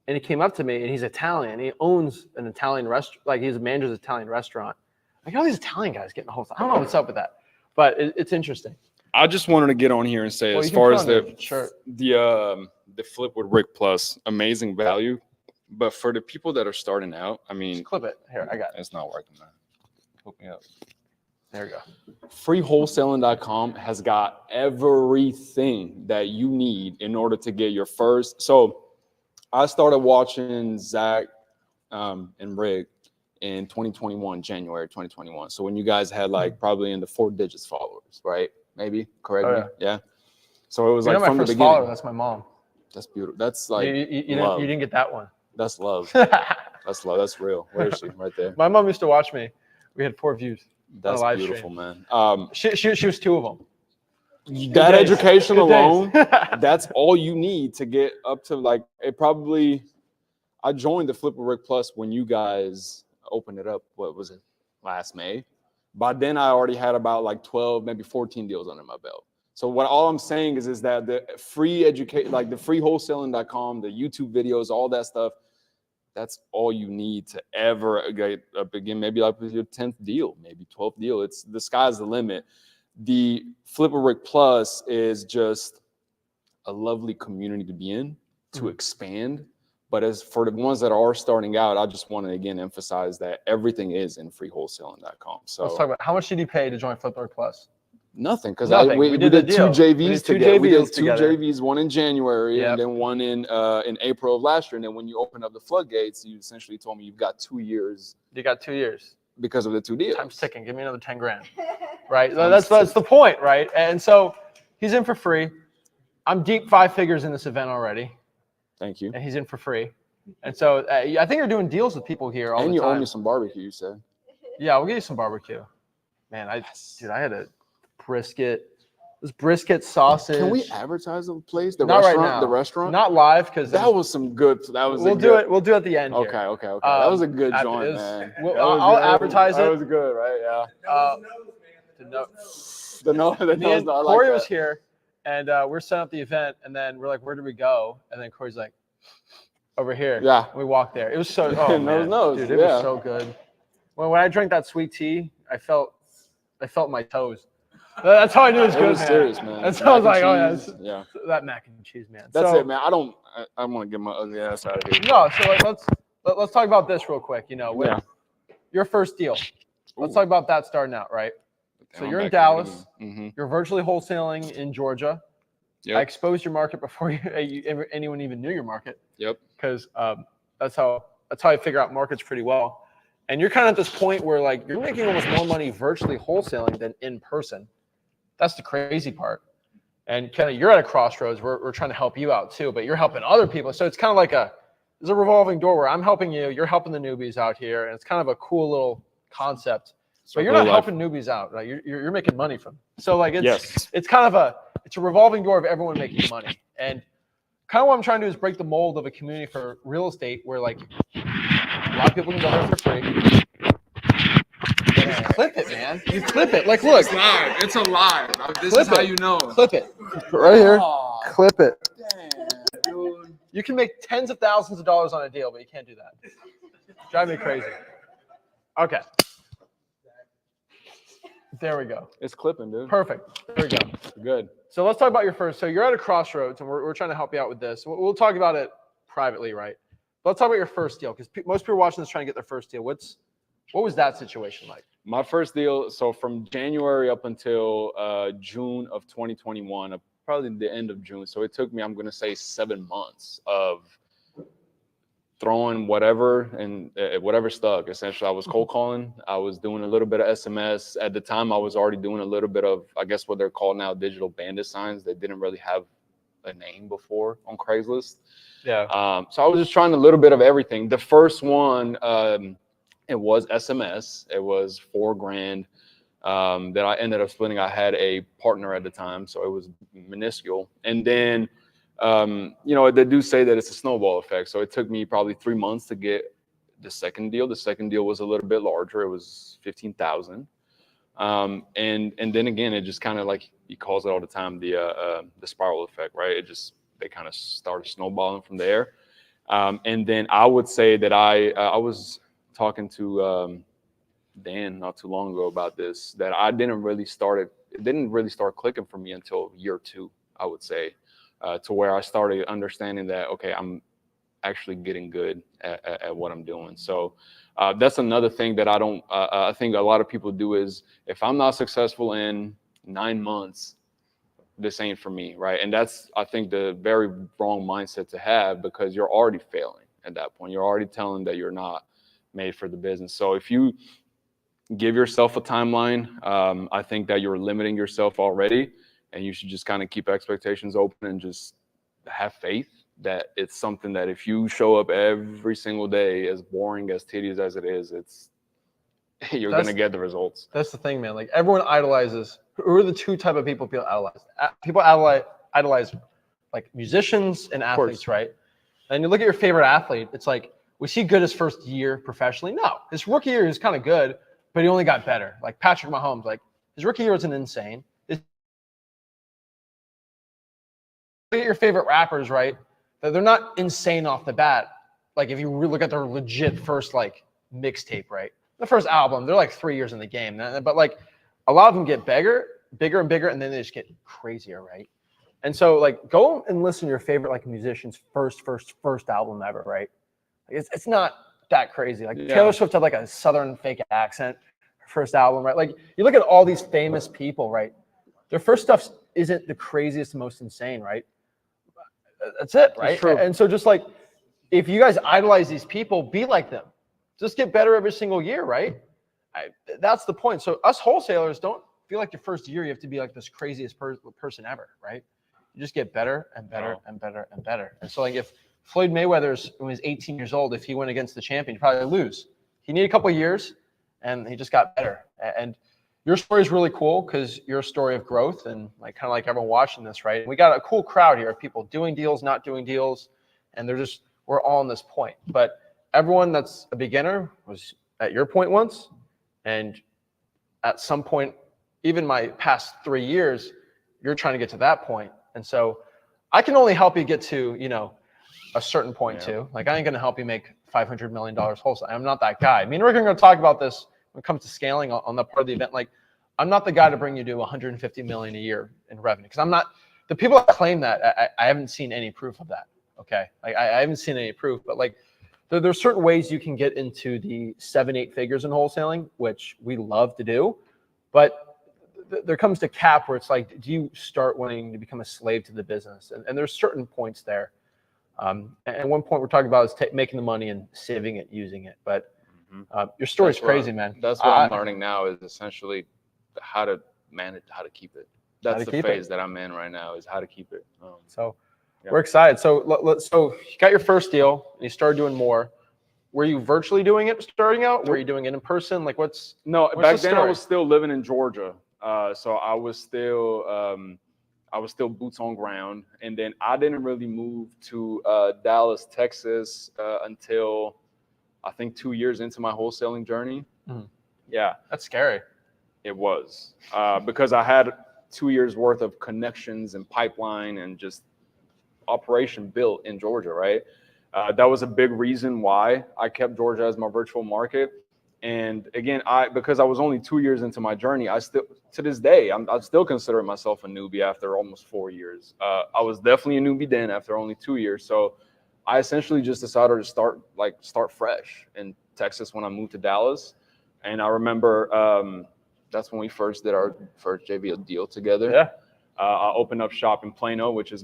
and he came up to me and he's Italian. He owns an Italian restaurant. Like he's a manager of an Italian restaurant. Like all these Italian guys getting a whole. I don't know what's up with that, but it's interesting. I just wanted to get on here and say, Well, as you can far put as on the your shirt. the flip with Rick Plus, amazing value. But for the people that are starting out, I mean, Just clip it. Here, I got it. it's not working, man. Hook me up. There we go. Freewholesaling.com has got everything that you need in order to get your first. So I started watching Zach and Rick in 2021, January 2021. So when you guys had like probably in the 4 digits followers, right? Maybe, correct me. Yeah. So it was You like know my from the first beginning. follower, that's my mom. That's beautiful. That's like you love. didn't get that one. That's love. That's love. That's real. Where is she? Right there. My mom used to watch me. We had 4 views. That's live beautiful, stream. man. She was 2 of them. That days. education Good alone, days. that's all you need to get up to like it probably. I joined the Flip with Rick Plus when you guys opened it up. What was it? Last May. By then I already had about like 12, maybe 14 deals under my belt. So what all I'm saying is that the free educate, like the freewholesaling.com, the YouTube videos, all that stuff, that's all you need to ever get up again. Maybe like with your 10th deal, maybe 12th deal. It's the sky's the limit. The Flip with Rick Plus is just a lovely community to be in, to expand. But as for the ones that are starting out, I just want to again emphasize that everything is in freewholesaling.com. So Let's talk about how much did you pay to join Flipboard Plus? nothing, because Nothing. we did the 2 deal. JVs We did 2 together. We did JVs 2 together. JVs, one in January Yep. and then one in April of last year. And then when you open up the floodgates, you essentially told me you've got 2 years You got 2 years. because of the 2 deals. Time's ticking. Give me another 10 grand. Right? That's the point, right? And so he's in for free. I'm deep 5 figures in this event already, Thank you. and he's in for free. And so I think you're doing deals with people here all And the you time. owe me some barbecue, you said. Yeah, we'll get you some barbecue. Man, I had a brisket. This brisket sausage. Can we advertise the place, the Not restaurant, right now. the restaurant? Not live because That was some good. That was. we'll a do good, it. We'll do it at the end. Okay, Here. okay. That was a good after joint, this, man. we'll- That was I'll good. advertise That it. was good, right? Yeah. The note. The Me and I like Corey that. was here, and we're setting up the event, and then we're like, "Where do we go?" And then Corey's like, "Over here." Yeah. We walked there. It was so. Oh Nose, man, nose, dude, it yeah. was so good. When I drank that sweet tea, I felt my toes. That's how I knew it was It good, was man. serious, man. That's how I was Mac like, and "Oh yeah, cheese, yeah. that mac and cheese, man." That's So- it, man. I want to get my ugly ass out of here. No, so like, let's talk about this real quick. With Yeah. your first deal. Let's talk about that starting out, right? So you're in Dallas. You're virtually wholesaling in Georgia. Yep. I exposed your market before anyone even knew your market. Yep. Because that's how I figure out markets pretty well. And you're kind of at this point where like you're making almost more money virtually wholesaling than in person. That's the crazy part. And kind of you're at a crossroads. We're trying to help you out too, but you're helping other people. So it's kind of like there's a revolving door where I'm helping you, you're helping the newbies out here, and it's kind of a cool little concept. So you're not helping newbies out, right? You're making money from it. So like it's kind of a revolving door of everyone making money. And kind of what I'm trying to do is break the mold of a community for real estate where like a lot of people can go there for free. Just clip it, man. You clip it. Like, look. It's live. It's alive. This Clip is how it. you know. Clip it. Right here. Aw, Clip it. damn, dude. You can make tens of thousands of dollars on a deal, but you can't do that. Drive me crazy. Okay. There we go. It's clipping, dude. Perfect. There we go. Good. So let's talk about your first. So you're at a crossroads, and we're trying to help you out with this. We'll talk about it privately, right? But let's talk about your first deal, because most people watching this trying to get their first deal. What was that situation like? My first deal, so from January up until June of 2021, probably the end of June. So it took me, I'm going to say 7 months of throwing whatever and whatever stuck. Essentially, I was cold calling. I was doing a little bit of SMS. At the time, I was already doing a little bit of, I guess what they're called now, digital bandit signs. They didn't really have a name before on Craigslist. Yeah. So I was just trying a little bit of everything. The first one, it was SMS. It was $4,000 that I ended up splitting. I had a partner at the time, so it was minuscule. And then, they do say that it's a snowball effect. So it took me probably 3 months to get the second deal. The second deal was a little bit larger. It was $15,000. And then again, it just kind of like he calls it all the time, the spiral effect, right? They kind of started snowballing from there. And then I would say that I was talking to Dan not too long ago about this, that it didn't really start clicking for me until year 2, I would say, to where I started understanding that, okay, I'm actually getting good at what I'm doing. So that's another thing that I think a lot of people do is, if I'm not successful in 9 months, this ain't for me, right? And that's, I think, the very wrong mindset to have, because you're already failing at that point. You're already telling that you're not made for the business. So if you give yourself a timeline, I think that you're limiting yourself already, and you should just kind of keep expectations open and just have faith that it's something that if you show up every single day, as boring, as tedious as it is, you're going to get the results. That's the thing, man. Like, everyone idolizes. Who are the two type of people idolize? People idolize like musicians and athletes, right? And you look at your favorite athlete, it's like, was he good his first year professionally? No. His rookie year, he was kind of good, but he only got better. Like Patrick Mahomes, like his rookie year wasn't insane. Look at your favorite rappers, right? They're not insane off the bat. Like, if you really look at their legit first like mixtape, right? The first album, they're like 3 years in the game. But like, a lot of them get bigger and bigger, and then they just get crazier, right? And so like, go and listen to your favorite like musician's first album ever, right? It's not that crazy. Like, Taylor Swift had like a southern fake accent, her first album, right? Like, you look at all these famous people, right? Their first stuff isn't the craziest, most insane, right? That's it, right? And so just like, if you guys idolize these people, be like them. Just get better every single year, right? That's the point. So us wholesalers, don't feel like your first year you have to be like this craziest person ever, right? You just get better and better and better and better. And so like, if Floyd Mayweather's, when he was 18 years old, if he went against the champion, he'd probably lose. He needed a couple of years, and he just got better. And your story is really cool, because you're a story of growth, and like kind of like everyone watching this, right? We got a cool crowd here of people doing deals, not doing deals, and we're all on this point. But everyone that's a beginner was at your point once, and at some point, even my past 3 years, you're trying to get to that point. And so I can only help you get to, a certain point too. Like, I ain't going to help you make $500 million wholesale. I'm not that guy. Me and Rick are going to talk about this when it comes to scaling on that part of the event. Like, I'm not the guy to bring you to 150 million a year in revenue, because I'm not. The people that claim that, I haven't seen any proof of that. Okay, like, I haven't seen any proof. But like, there's certain ways you can get into the 7-8 figures in wholesaling, which we love to do. But there comes to cap where it's like, do you start wanting to become a slave to the business? And there's certain points there. And one point we're talking about is making the money and saving it, using it. But your story's That's what- crazy, man. That's what I'm learning now is essentially how to manage, how to keep it. That's the phase that I'm in right now is how to keep it. So Yeah. we're excited. So so you got your first deal and you started doing more. Were you virtually doing it starting out? Were you doing it in person? Like No, what's back the then I story? was still living in Georgia. So I was still boots on ground. And then I didn't really move to Dallas, Texas until I think 2 years into my wholesaling journey. Mhm. Yeah, That's scary. it was because I had 2 years worth of connections and pipeline and just operation built in Georgia, right? That was a big reason why I kept Georgia as my virtual market. And again, because I was only 2 years into my journey, I still, to this day, I'm still considering myself a newbie after almost 4 years. I was definitely a newbie then after only 2 years. So I essentially just decided to start fresh in Texas when I moved to Dallas. And I remember that's when we first did our first JV deal together. Yeah. I opened up shop in Plano, which is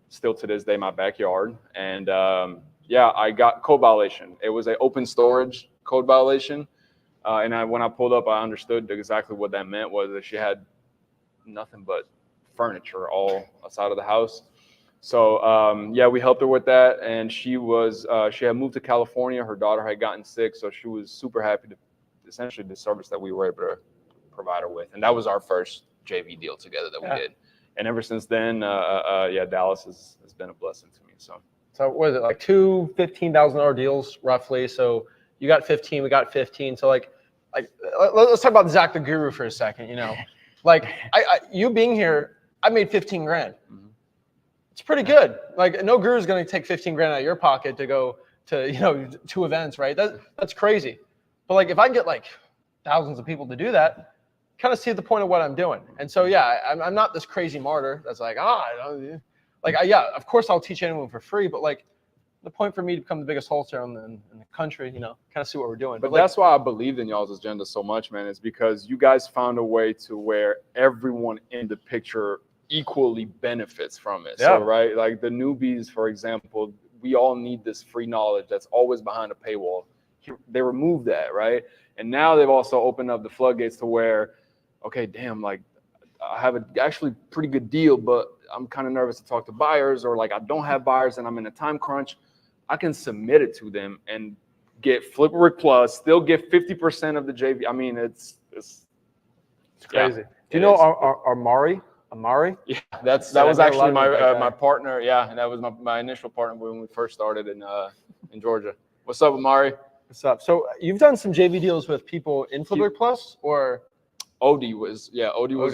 still to this day, my backyard. And I got code violation. It was an open storage code violation. And when I pulled up, I understood exactly what that meant was that she had nothing but furniture all outside of the house. So we helped her with that. And she had moved to California. Her daughter had gotten sick. So she was super happy to essentially the service that we were able to provide her with. And that was our first JV deal together that we did. And ever since then, Dallas has been a blessing to me. So what is it, like two $15,000 deals roughly? So you got 15, we got 15. So like let's talk about Zach the Guru for a second. You know, like you being here, I made 15 grand. Mhm. It's pretty good. Like no guru is going to take 15 grand out of your pocket to go to 2 events, right? That's crazy. But like if I can get like thousands of people to do that, kind of see the point of what I'm doing. And so I'm not this crazy martyr that's like of course I'll teach anyone for free, but like the point for me to become the biggest wholesaler in the country, kind of see what we're doing. But that's why I believed in y'all's agenda so much, man, is because you guys found a way to where everyone in the picture equally benefits from it. Yeah. So, right, like the newbies, for example, we all need this free knowledge that's always behind a paywall. They removed that, right? And now they've also opened up the floodgates to where, okay, damn, like I have actually pretty good deal, but I'm kind of nervous to talk to buyers, or like I don't have buyers and I'm in a time crunch. I can submit it to them and get Flip Rick Plus, still get 50% of the JV. I mean, it's crazy. Yeah, do you know Amari? Yeah, that was I met a lot actually of these back my then. partner. Yeah, and that was my initial partner when we first started in Georgia. What's up, Amari? What's up? So you've done some JV deals with people in Flip Rick Plus, or Odie was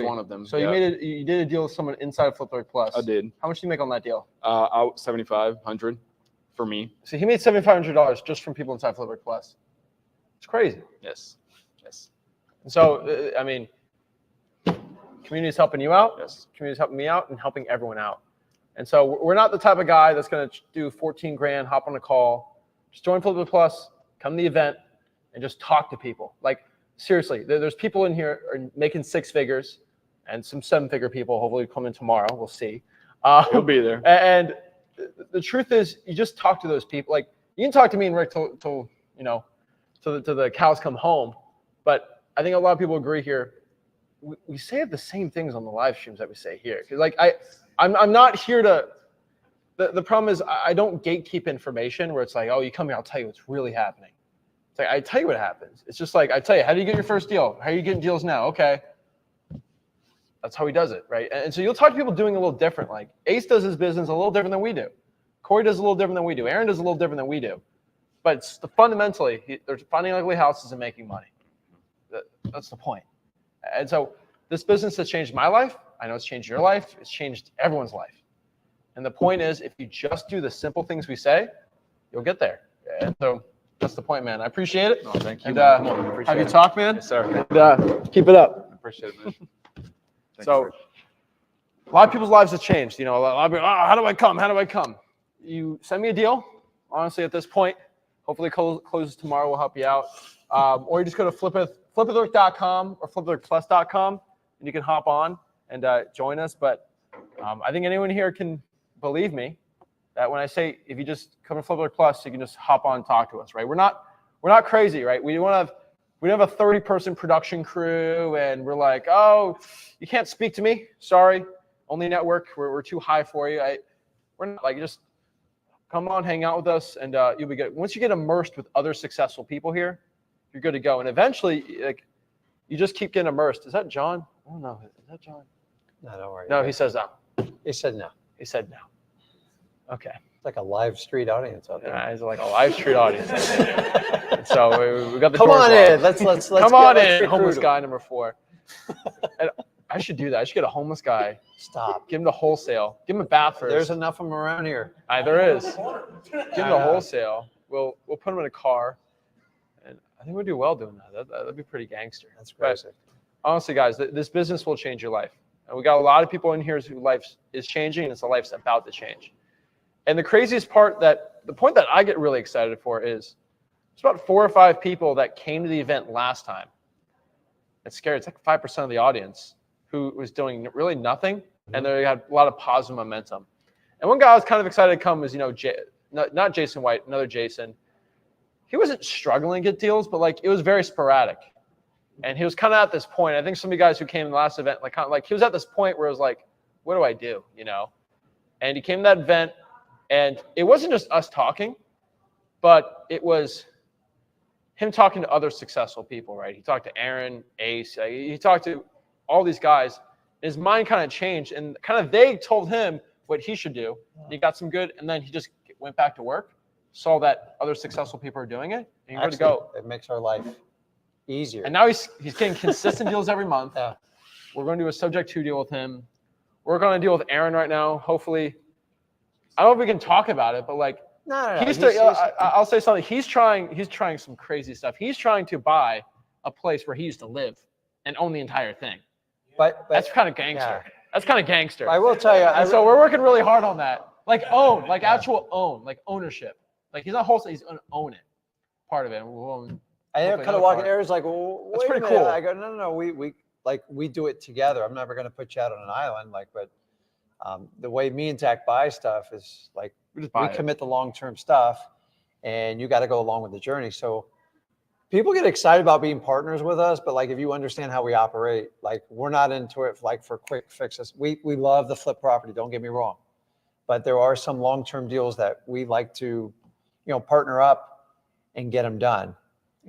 one of them. So yeah. you did a deal with someone inside Flip Rick Plus. I did. How much did you make on that deal? Out 7,500 for me. So he made $7,500 just from people inside Flip Rick Plus. It's crazy. Yes. And so community's helping you out. Yes. Community's helping me out and helping everyone out. And so we're not the type of guy that's going to do 14 grand, hop on a call, just join Flip Rick Plus, come to the event, and just talk to people. Like seriously, there's people in here are making 6 figures, and some 7-figure people hopefully come in tomorrow. We'll see. He'll be there. And the truth is, you just talk to those people. Like you can talk to me and Rick till the cows come home. But I think a lot of people agree here. We say the same things on the live streams that we say here. Because like I'm not here to. The problem is I don't gatekeep information where it's like, oh, you come here, I'll tell you what's really happening. It's like I tell you what happens. It's just like I tell you, how do you get your first deal? How are you getting deals now? Okay. That's how he does it, right? And so you'll talk to people doing a little different. Like Ace does his business a little different than we do. Corey does a little different than we do. Aaron does a little different than we do. But fundamentally, they're finding ugly houses and making money. That's the point. And so this business has changed my life. I know it's changed your life. It's changed everyone's life. And the point is, if you just do the simple things we say, you'll get there. And so that's the point, man. I appreciate it. No, thank you. And man. have you talk, man? Yes, sir. And keep it up. I appreciate it, man. Thank So you. a lot of people's lives have changed. A lot of people, how do I come? How do I come? You send me a deal. Honestly, at this point, hopefully closes tomorrow. We'll help you out. Or you just go to flipwithrick.com or flipwithrickplus.com. and you can hop on and join us. But I think anyone here can believe me that when I say if you just come to Flip Plus, you can just hop on and talk to us, right? We're not crazy, right? We don't have a 30-person production crew, and we're like, oh, you can't speak to me. Sorry, only network. We're too high for you. We're not like, just come on, hang out with us, and you'll be good. Once you get immersed with other successful people here, you're good to go. And eventually, like, you just keep getting immersed. Is that John? I don't know. Is that John? No, don't worry. No, he says no. He said no. He said no. Okay. It's like a live street audience out there. It's like a live street audience. So we got the Come doors on locked. in. Let's Come on in, recruit homeless him. guy number 4. And I should do that. I should get a homeless guy. Stop. Give him to Wholesale. Give him a bath first. There's enough of them around here. There is. Give him to Wholesale. We'll put him in a car, and I think we'll do well doing that. That'd be pretty gangster. That's crazy. But honestly, guys, this business will change your life. And we got a lot of people in here whose life is changing, and it's a life's about to change. And the craziest part, the point that I get really excited for is there's about 4 or 5 people that came to the event last time. It's scary. It's like 5% of the audience who was doing really nothing, and they had a lot of positive momentum. And one guy I was kind of excited to come was, not Jason White, another Jason. He wasn't struggling to get deals, but like it was very sporadic. And he was kind of at this point. I think some of you guys who came in the last event, he was at this point where it was like, what do I do? And he came to that event, and it wasn't just us talking, but it was him talking to other successful people, right? He talked to Aaron, Ace. He talked to all these guys. His mind kind of changed, and kind of they told him what he should do. He got some good, and then he just went back to work, saw that other successful people are doing it, and he ready to go. It makes our life easier. And now he's getting consistent deals every month. Yeah. We're going to do a subject to deal with him. We're going to deal with Aaron right now. Hopefully, I don't know if we can talk about it, but like, No. I'll say something. He's trying some crazy stuff. He's trying to buy a place where he used to live and own the entire thing. But That's kind of gangster. yeah. That's kind of gangster. I will tell you. And so we're working really hard on that. Like actual own, like ownership. Like he's not wholesale, he's gonna own it. Part of it. I kind of walk in there. It's like, well, That's wait pretty a minute. cool. I go, no. We do it together. I'm never going to put you out on an island. But the way me and Zach buy stuff is like we commit the long-term stuff, and you got to go along with the journey. So people get excited about being partners with us, but like if you understand how we operate, like we're not into it like for quick fixes. We love the flip property. Don't get me wrong, but there are some long-term deals that we like to, partner up and get them done.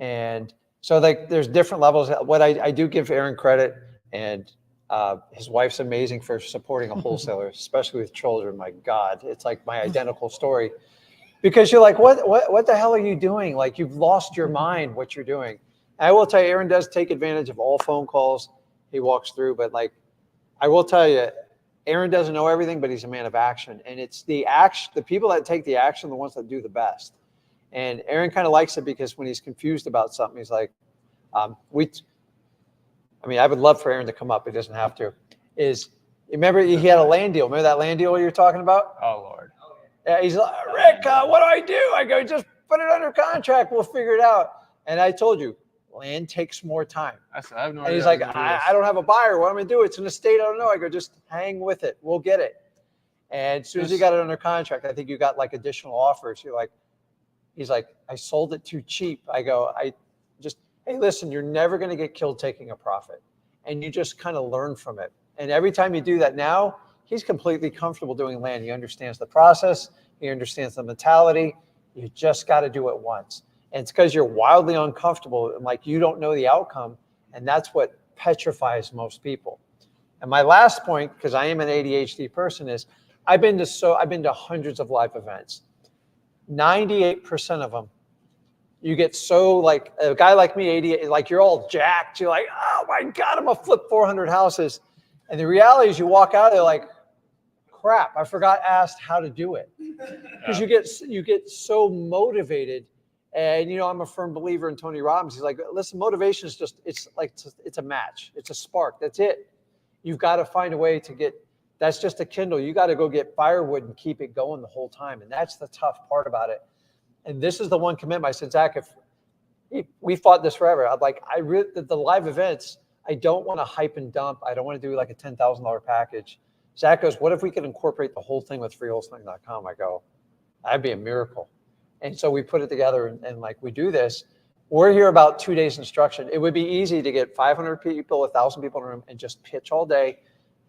And so there's different levels. What I do give Aaron credit, and his wife's amazing for supporting a wholesaler, especially with children. My God, it's like my identical story. Because you're like, what the hell are you doing? Like you've lost your mind what you're doing. And I will tell you, Aaron does take advantage of all phone calls he walks through. But like, I will tell you, Aaron doesn't know everything, but he's a man of action. And it's the people that take the action, the ones that do the best. And Aaron kind of likes it because when he's confused about something, he's like, I would love for Aaron to come up. He doesn't have to. Remember he had a land deal. Remember that land deal you were talking about? Oh, Lord. Yeah, he's like, Rick, what do I do? I go, just put it under contract. We'll figure it out. And I told you, land takes more time. I have no idea. And he's like, I don't have a buyer. What am I going to do? It's an estate. I don't know. I go, just hang with it. We'll get it. And as soon as you got it under contract, I think you got like additional offers. He's like, I sold it too cheap. I go, hey, listen, you're never going to get killed taking a profit. And you just kind of learn from it. And every time you do that now, he's completely comfortable doing land. He understands the process. He understands the mentality. You just got to do it once. And it's because you're wildly uncomfortable and like you don't know the outcome. And that's what petrifies most people. And my last point, because I am an ADHD person, is I've been to hundreds of live events. 98% of them, you get so like a guy like me, 88, like you're all jacked. You're like, oh my God, I'm gonna flip 400 houses. And the reality is you walk out there like, crap, I forgot asked how to do it. Because you get so motivated. And I'm a firm believer in Tony Robbins. He's like, listen, motivation is just, it's a match. It's a spark. That's it. You've got to find a way to get, that's just a Kindle. You got to go get firewood and keep it going the whole time. And that's the tough part about it. And this is the one commitment. I said, Zach, if we fought this forever, I'm like, the live events, I don't want to hype and dump. I don't want to do like a $10,000 package. Zach goes, what if we could incorporate the whole thing with freewholesaling.com? I go, that'd be a miracle. And so we put it together and like we do this. We're here about 2 days instruction. It would be easy to get 500 people, 1,000 people in a room and just pitch all day,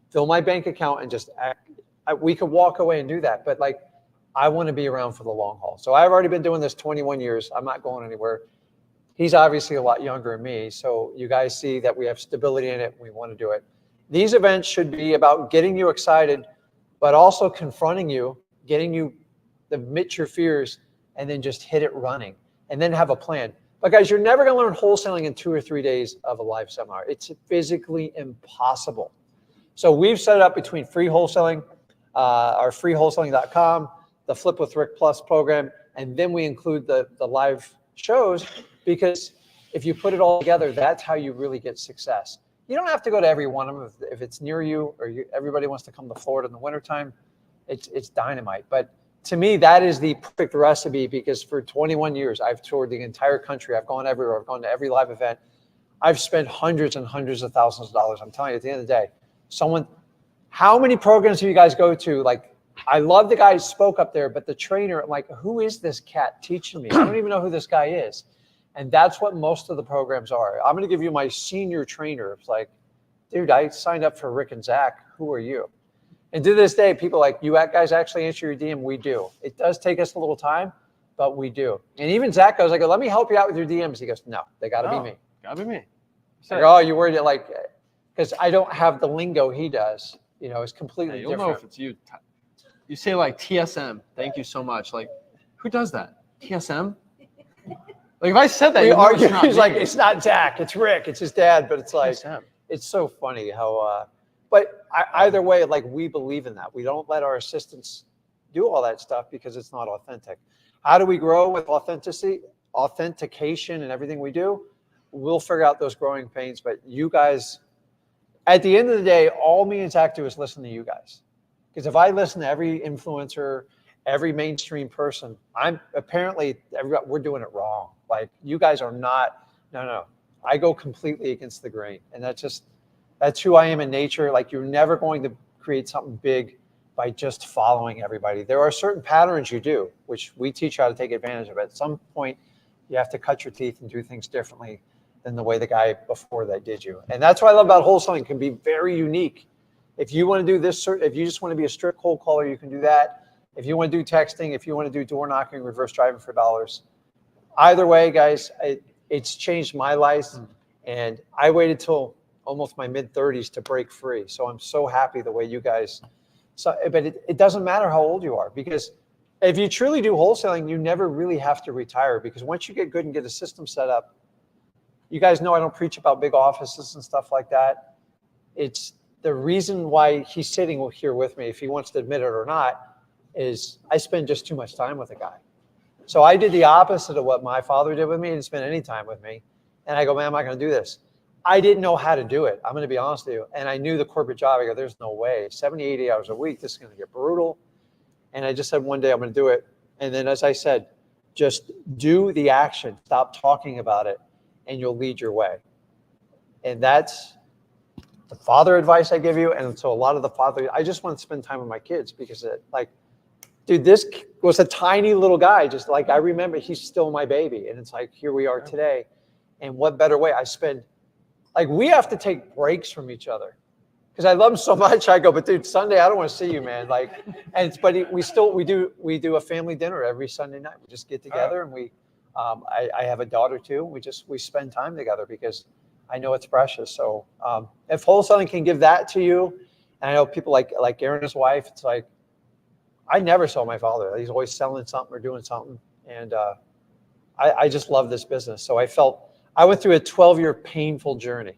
fill my bank account and just act. We could walk away and do that. But like, I want to be around for the long haul. So I've already been doing this 21 years. I'm not going anywhere. He's obviously a lot younger than me. So you guys see that we have stability in it. We want to do it. These events should be about getting you excited, but also confronting you, getting you to admit your fears, and then just hit it running and then have a plan. But guys, you're never going to learn wholesaling in 2 or 3 days of a live seminar. It's physically impossible. So we've set it up between free wholesaling, our freewholesaling.com, the Flip with Rick Plus program, and then we include the live shows, because if you put it all together, that's how you really get success. You don't have to go to every one of them. If it's near you or everybody wants to come to Florida in the wintertime, it's dynamite. But to me, that is the perfect recipe, because for 21 years, I've toured the entire country. I've gone everywhere. I've gone to every live event. I've spent hundreds and hundreds of thousands of dollars. I'm telling you, at the end of the day, how many programs do you guys go to? Like, I love the guy who spoke up there, but the trainer, I'm like, who is this cat teaching me? I don't even know who this guy is. And that's what most of the programs are. I'm going to give you my senior trainer. It's like, dude, I signed up for Rick and Zach. Who are you? And to this day, people like, you guys actually answer your DM? We do. It does take us a little time, but we do. And even Zach goes, I go, let me help you out with your DMs. He goes, no, they got to be me. Got to be me. I go, oh, you worried that like, because I don't have the lingo he does. You know, it's completely You'll different. know if it's you. You say like TSM. Thank you so much. Like, who does that? TSM? Like, if I said that, We you know argue. it's not He's me. like, it's not Zach, it's Rick, it's his dad. But it's like, TSM. it's so funny how, but either way, like, we believe in that. We don't let our assistants do all that stuff because it's not authentic. How do we grow with authenticity, authentication, and everything we do? We'll figure out those growing pains. But you guys, at the end of the day, all me and Zach do is listen to you guys. Because if I listen to every influencer, every mainstream person, we're doing it wrong. Like, you guys are not, no. I go completely against the grain. And that's who I am in nature. Like, you're never going to create something big by just following everybody. There are certain patterns you do, which we teach you how to take advantage of. At some point, you have to cut your teeth and do things differently than the way the guy before that did you. And that's what I love about wholesaling. It can be very unique. If you want to do this, if you just want to be a strict cold caller, you can do that. If you want to do texting, if you want to do door knocking, reverse driving for dollars. Either way, guys, it's changed my life. And I waited till almost my mid-30s to break free. So I'm so happy the way you guys, but it doesn't matter how old you are, because if you truly do wholesaling, you never really have to retire, because once you get good and get a system set up, you guys know I don't preach about big offices and stuff like that. It's the reason why he's sitting here with me, if he wants to admit it or not, is I spend just too much time with the guy. So I did the opposite of what my father did with me. He didn't spend any time with me. And I go, man, I'm not going to do this. I didn't know how to do it. I'm going to be honest with you. And I knew the corporate job. I go, there's no way. 70, 80 hours a week, this is going to get brutal. And I just said, one day I'm going to do it. And then, as I said, just do the action. Stop talking about it, and you'll lead your way. And that's the father advice I give you. And so a lot of the father, I just want to spend time with my kids, because dude, this was a tiny little guy. Just like, I remember, he's still my baby. And it's like, here we are today. And what better way? We have to take breaks from each other, because I love him so much. I go, but dude, Sunday, I don't want to see you, man. We do a family dinner every Sunday night. We just get together, and I have a daughter too. We spend time together, because I know it's precious. So if wholesaling can give that to you, and I know people like Aaron, his wife, it's like, I never saw my father. He's always selling something or doing something. And I just love this business. So I went through a 12-year painful journey.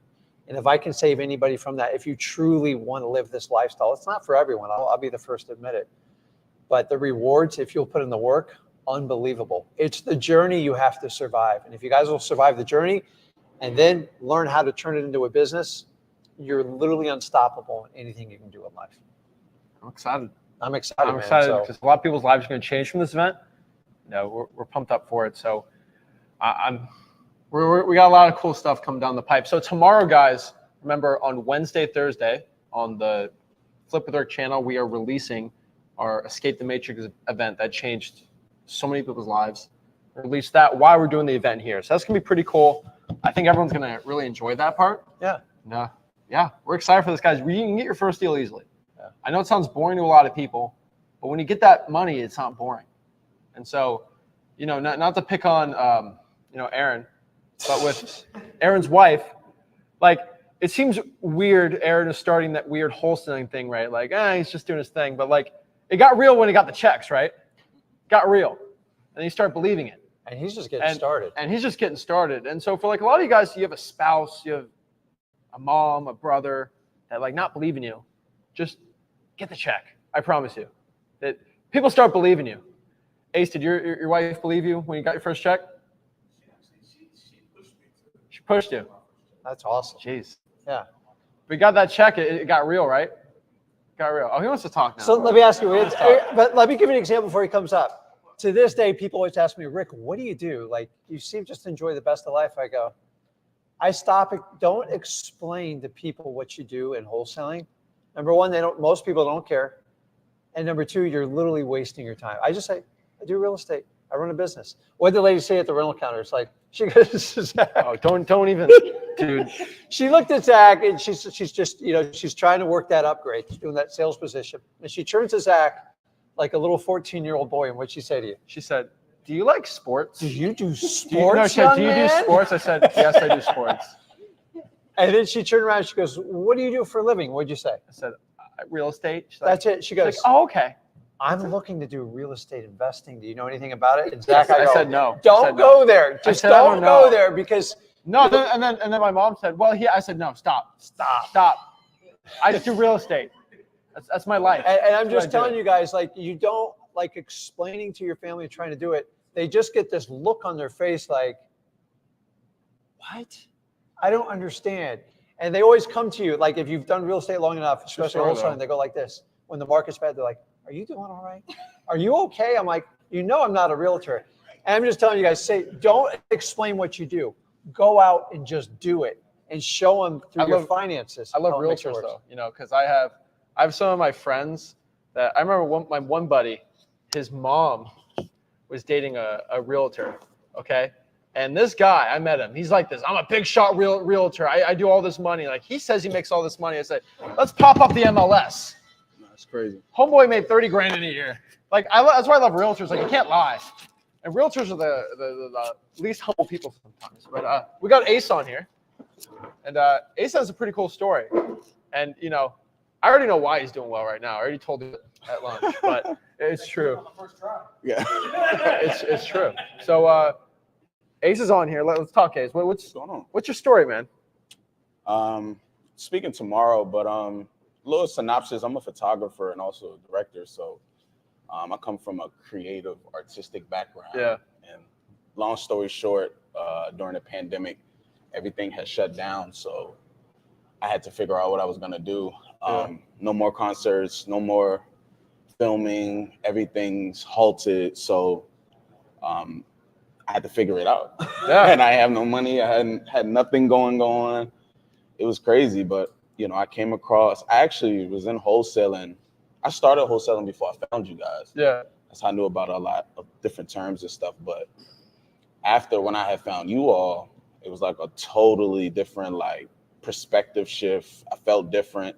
And if I can save anybody from that, if you truly want to live this lifestyle, it's not for everyone. I'll be the first to admit it. But the rewards, if you'll put in the work, unbelievable. It's the journey you have to survive. And if you guys will survive the journey and then learn how to turn it into a business, you're literally unstoppable in anything you can do in life. I'm excited. I'm excited, I'm excited because a lot of people's lives are going to change from this event. We're pumped up for it. So we got a lot of cool stuff coming down the pipe. So tomorrow, guys, remember on Wednesday, Thursday on the Flip with Rick channel, we are releasing our Escape the Matrix event that changed so many people's lives. Release that while we're doing the event here. So that's going to be pretty cool. I think everyone's going to really enjoy that part. Yeah. Yeah, we're excited for this, guys. You can get your first deal easily. Yeah. I know it sounds boring to a lot of people, but when you get that money, it's not boring. And so, you know, not to pick on, you know, Aaron, but with Aaron's wife, like, it seems weird Aaron is starting that weird wholesaling thing, right? Like, he's just doing his thing. But, like, it got real when he got the checks, right? Got real. And you start believing it. And he's just getting started. And he's just getting started. And so for, like, a lot of you guys, you have a spouse, you have a mom, a brother that, like, not believe in you. Just get the check. I promise you. That people start believing you. Ace, did your wife believe you when you got your first check? She pushed you. That's awesome. Jeez. Yeah. We got that check. It got real, right? Got real. Oh, he wants to talk now. So let me ask you, but let me give you an example before he comes up. To this day, people always ask me, Rick, what do you do? Like, you seem just to enjoy the best of life. I go, I stop it. Don't explain to people what you do in wholesaling. Number one, most people don't care. And number two, you're literally wasting your time. I just say, I do real estate. I run a business. What did the lady say at the rental counter? It's like, she goes, oh, don't even, dude. She looked at Zach and she's just, you know, she's trying to work that upgrade. She's doing that sales position. And she turns to Zach like a little 14-year-old boy. And what'd she say to you? She said, do you like sports? Do you do No, sports, she said, do you do sports? I said, yes, I do sports. And then she turned around and she goes, what do you do for a living? What'd you say? I said, real estate. She's That's like, it. She goes, like, oh, okay. I'm looking to do real estate investing. Do you know anything about it? And Zach, I said no. Don't go there. Just don't go there because no. And then my mom said, well, I said no. Stop. I just do real estate. That's my life. And I'm just telling you guys, like, you don't like explaining to your family trying to do it. They just get this look on their face like, what? I don't understand. And they always come to you, like if you've done real estate long enough, especially wholesaling, they go like this. When the market's bad, they're like, are you doing all right? Are you okay? I'm like, you know I'm not a realtor. And I'm just telling you guys, don't explain what you do. Go out and just do it and show them through your finances. I love realtors though, you know, because I have some of my friends that I remember my one buddy, his mom was dating a realtor, okay? And this guy, I met him. He's like this. I'm a big shot realtor. I do all this money. Like he says he makes all this money. I said, let's pop up the MLS. That's crazy. Homeboy made 30 grand in a year. Like that's why I love realtors. Like you can't lie. And realtors are the least humble people sometimes. But we got Ace on here, and Ace has a pretty cool story. And you know, I already know why he's doing well right now. I already told you at lunch, but it's true. Yeah. it's true. So Ace is on here. Let's talk, Ace. What's going on? What's your story, man? Speaking tomorrow, but little synopsis. I'm a photographer and also a director, so I come from a creative, artistic background. Yeah. And long story short, during the pandemic, everything has shut down, so I had to figure out what I was gonna do. No more concerts, no more filming. Everything's halted, so I had to figure it out. Yeah. And I have no money. I had nothing going on. It was crazy, but you know, I actually was in wholesaling. I started wholesaling before I found you guys. Yeah. That's how I knew about a lot of different terms and stuff. But after when I had found you all, it was like a totally different like perspective shift. I felt different.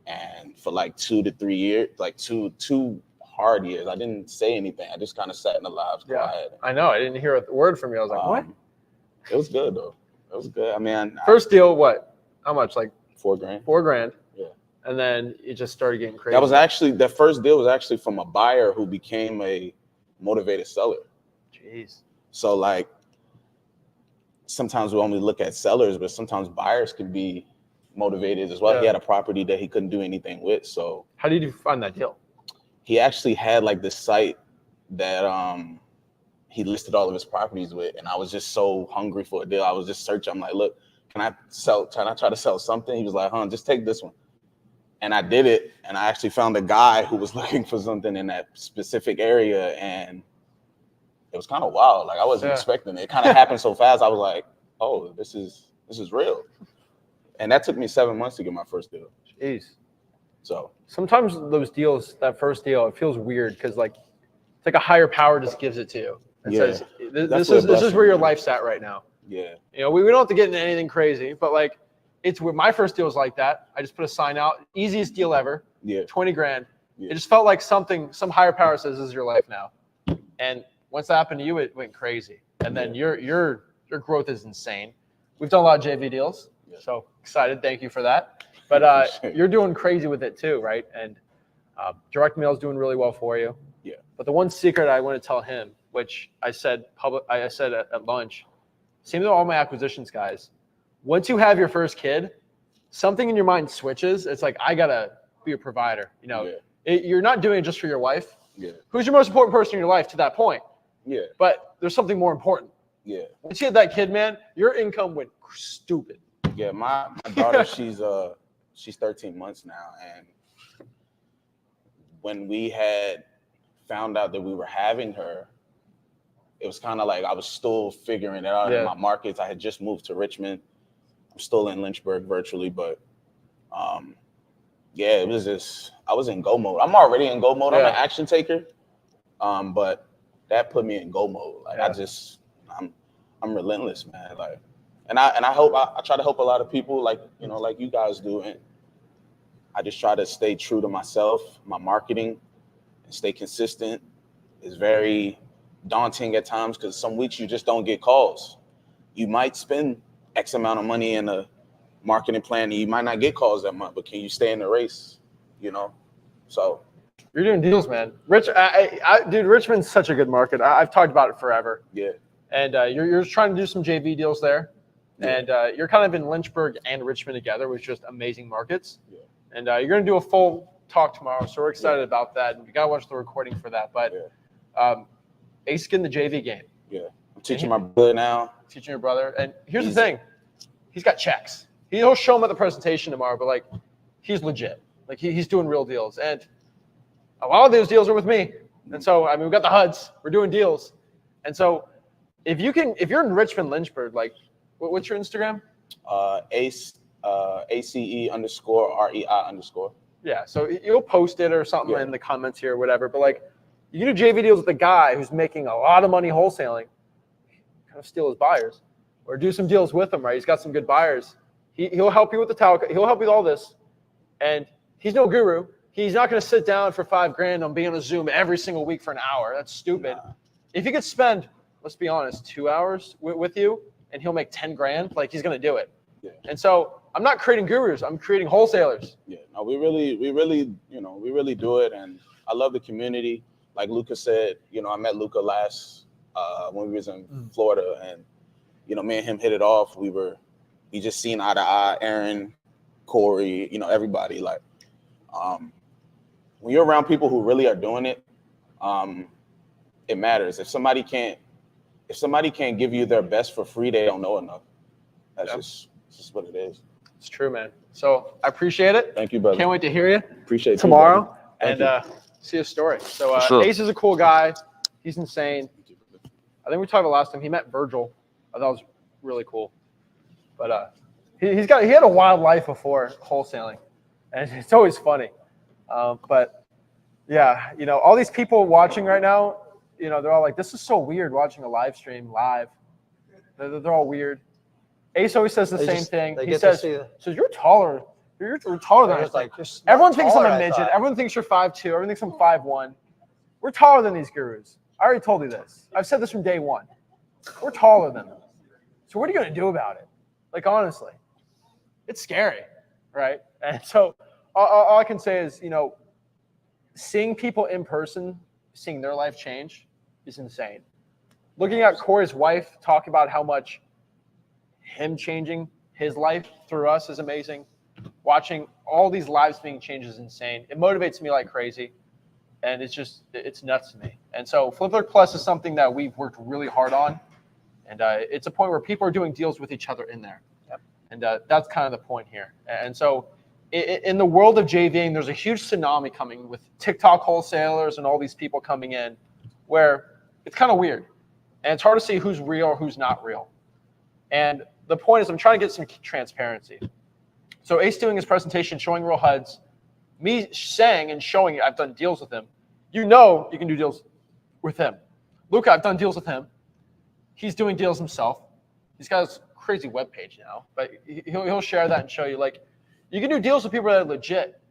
And for like 2 to 3 years, like two hard years, I didn't say anything. I just kind of sat in the labs quiet. I know. I didn't hear a word from you. I was like, what? It was good though. It was good. I mean, First deal, what? How much? Like $4,000. $4,000. Yeah. And then it just started getting crazy. The first deal was actually from a buyer who became a motivated seller. Jeez. So like sometimes we only look at sellers, but sometimes buyers can be motivated as well. Yeah. He had a property that he couldn't do anything with. So How did you find that deal? he actually had like this site that he listed all of his properties with. And I was just so hungry for a deal. I was just searching. I'm like, look, can I try to sell something? He was like, just take this one. And I did it. And I actually found a guy who was looking for something in that specific area. And it was kind of wild. Like I wasn't expecting it. It kind of happened so fast. I was like, oh, this is real. And that took me 7 months to get my first deal. Jeez. So Sometimes those deals, that first deal, it feels weird because like it's like a higher power just gives it to you and Yeah. says, this Definitely a is blessing, where your man. life's at right now. yeah, You know, we don't have to get into anything crazy, but like it's where my first deal was like that. I just put a sign out, easiest deal ever, yeah, 20 grand. Yeah. It just felt like some higher power says this is your life now. And once that happened to you, it went crazy. And then your growth is insane. We've done a lot of JV deals, so excited. Thank you for that. But you're doing crazy with it too, right? And direct mail is doing really well for you. Yeah. But the one secret I want to tell him, which I said at lunch, same with all my acquisitions guys. Once you have your first kid, something in your mind switches. It's like, I gotta be a provider. You know, you're not doing it just for your wife. Yeah. Who's your most important person in your life to that point? Yeah. But there's something more important. Yeah. Once you had that kid, man, your income went stupid. Yeah. My daughter, she's 13 months now, and when we had found out that we were having her, it was kind of like I was still figuring it out in my markets. I had just moved to Richmond. I'm still in Lynchburg virtually, but yeah, it was just, I was in go mode. I'm already in go mode. I'm an action taker, but that put me in go mode. Like I'm relentless, man. Like, and I hope I try to help a lot of people, like like you guys do, and I just try to stay true to myself, my marketing, and stay consistent. It's very daunting at times because some weeks you just don't get calls. You might spend X amount of money in a marketing plan and you might not get calls that month, but can you stay in the race? So you're doing deals, man. Dude, Richmond's such a good market. I've talked about it forever. Yeah. And you're trying to do some JV deals there. Yeah. And you're kind of in Lynchburg and Richmond together, which is just amazing markets. Yeah. And you're going to do a full talk tomorrow, so we're excited about that. And you got to watch the recording for that. But Ace in the JV game. Yeah. I'm teaching my brother now. Teaching your brother. And here's the thing. He's got checks. He'll show him at the presentation tomorrow, but like he's legit. Like he's doing real deals. And a lot of those deals are with me. And so, I mean, we got the HUDs. We're doing deals. And so if you're in Richmond, Lynchburg, like what's your Instagram? Ace, ACE_REI_. Yeah. So you'll post it or something in the comments here or whatever. But like you can do JV deals with a guy who's making a lot of money wholesaling, kind of steal his buyers, or do some deals with him, right? He's got some good buyers. He'll help you with the tower. He'll help you with all this. And he's no guru. He's not going to sit down for $5,000 on being on a Zoom every single week for an hour. That's stupid. Nah. If he could spend, let's be honest, 2 hours with you and he'll make $10,000, like he's going to do it. Yeah. And so I'm not creating gurus. I'm creating wholesalers. Yeah. No, we really do it. And I love the community. Like Luca said, I met Luca last when we was in Florida, and me and him hit it off. We just seen eye to eye. Aaron, Corey, everybody. Like, when you're around people who really are doing it, it matters. If somebody can't give you their best for free, they don't know enough. That's just what it is. It's true, man. So I appreciate it. Thank you, brother. Can't wait to hear you. Appreciate tomorrow you, and see a story. So Sure. Ace is a cool guy. He's insane. I think we talked about last time. He met Virgil. I thought it was really cool. But he had a wild life before wholesaling, and it's always funny. But yeah, all these people watching right now, they're all like, "This is so weird watching a live stream live." They're all weird. Ace always says the same thing. He says, "You're taller. You're taller than us." Like, everyone thinks I'm a midget. Everyone thinks you're 5'2". Everyone thinks I'm 5'1". We're taller than these gurus. I already told you this. I've said this from day one. We're taller than them. So what are you going to do about it? Like, honestly, it's scary, right? And so all I can say is, seeing people in person, seeing their life change is insane. Looking at Corey's wife talk about how much him changing his life through us is amazing. Watching all these lives being changed is insane. It motivates me like crazy. And it's nuts to me. And so Flipbook Plus is something that we've worked really hard on. And it's a point where people are doing deals with each other in there. Yep. And that's kind of the point here. And so in the world of JVing, there's a huge tsunami coming with TikTok wholesalers and all these people coming in where it's kind of weird. And it's hard to see who's real or who's not real. And the point is I'm trying to get some transparency. So Ace doing his presentation, showing real HUDs, me saying and showing I've done deals with him. You know you can do deals with him. Luca, I've done deals with him. He's doing deals himself. He's got his crazy webpage now, but he'll share that and show you, like, you can do deals with people that are legit.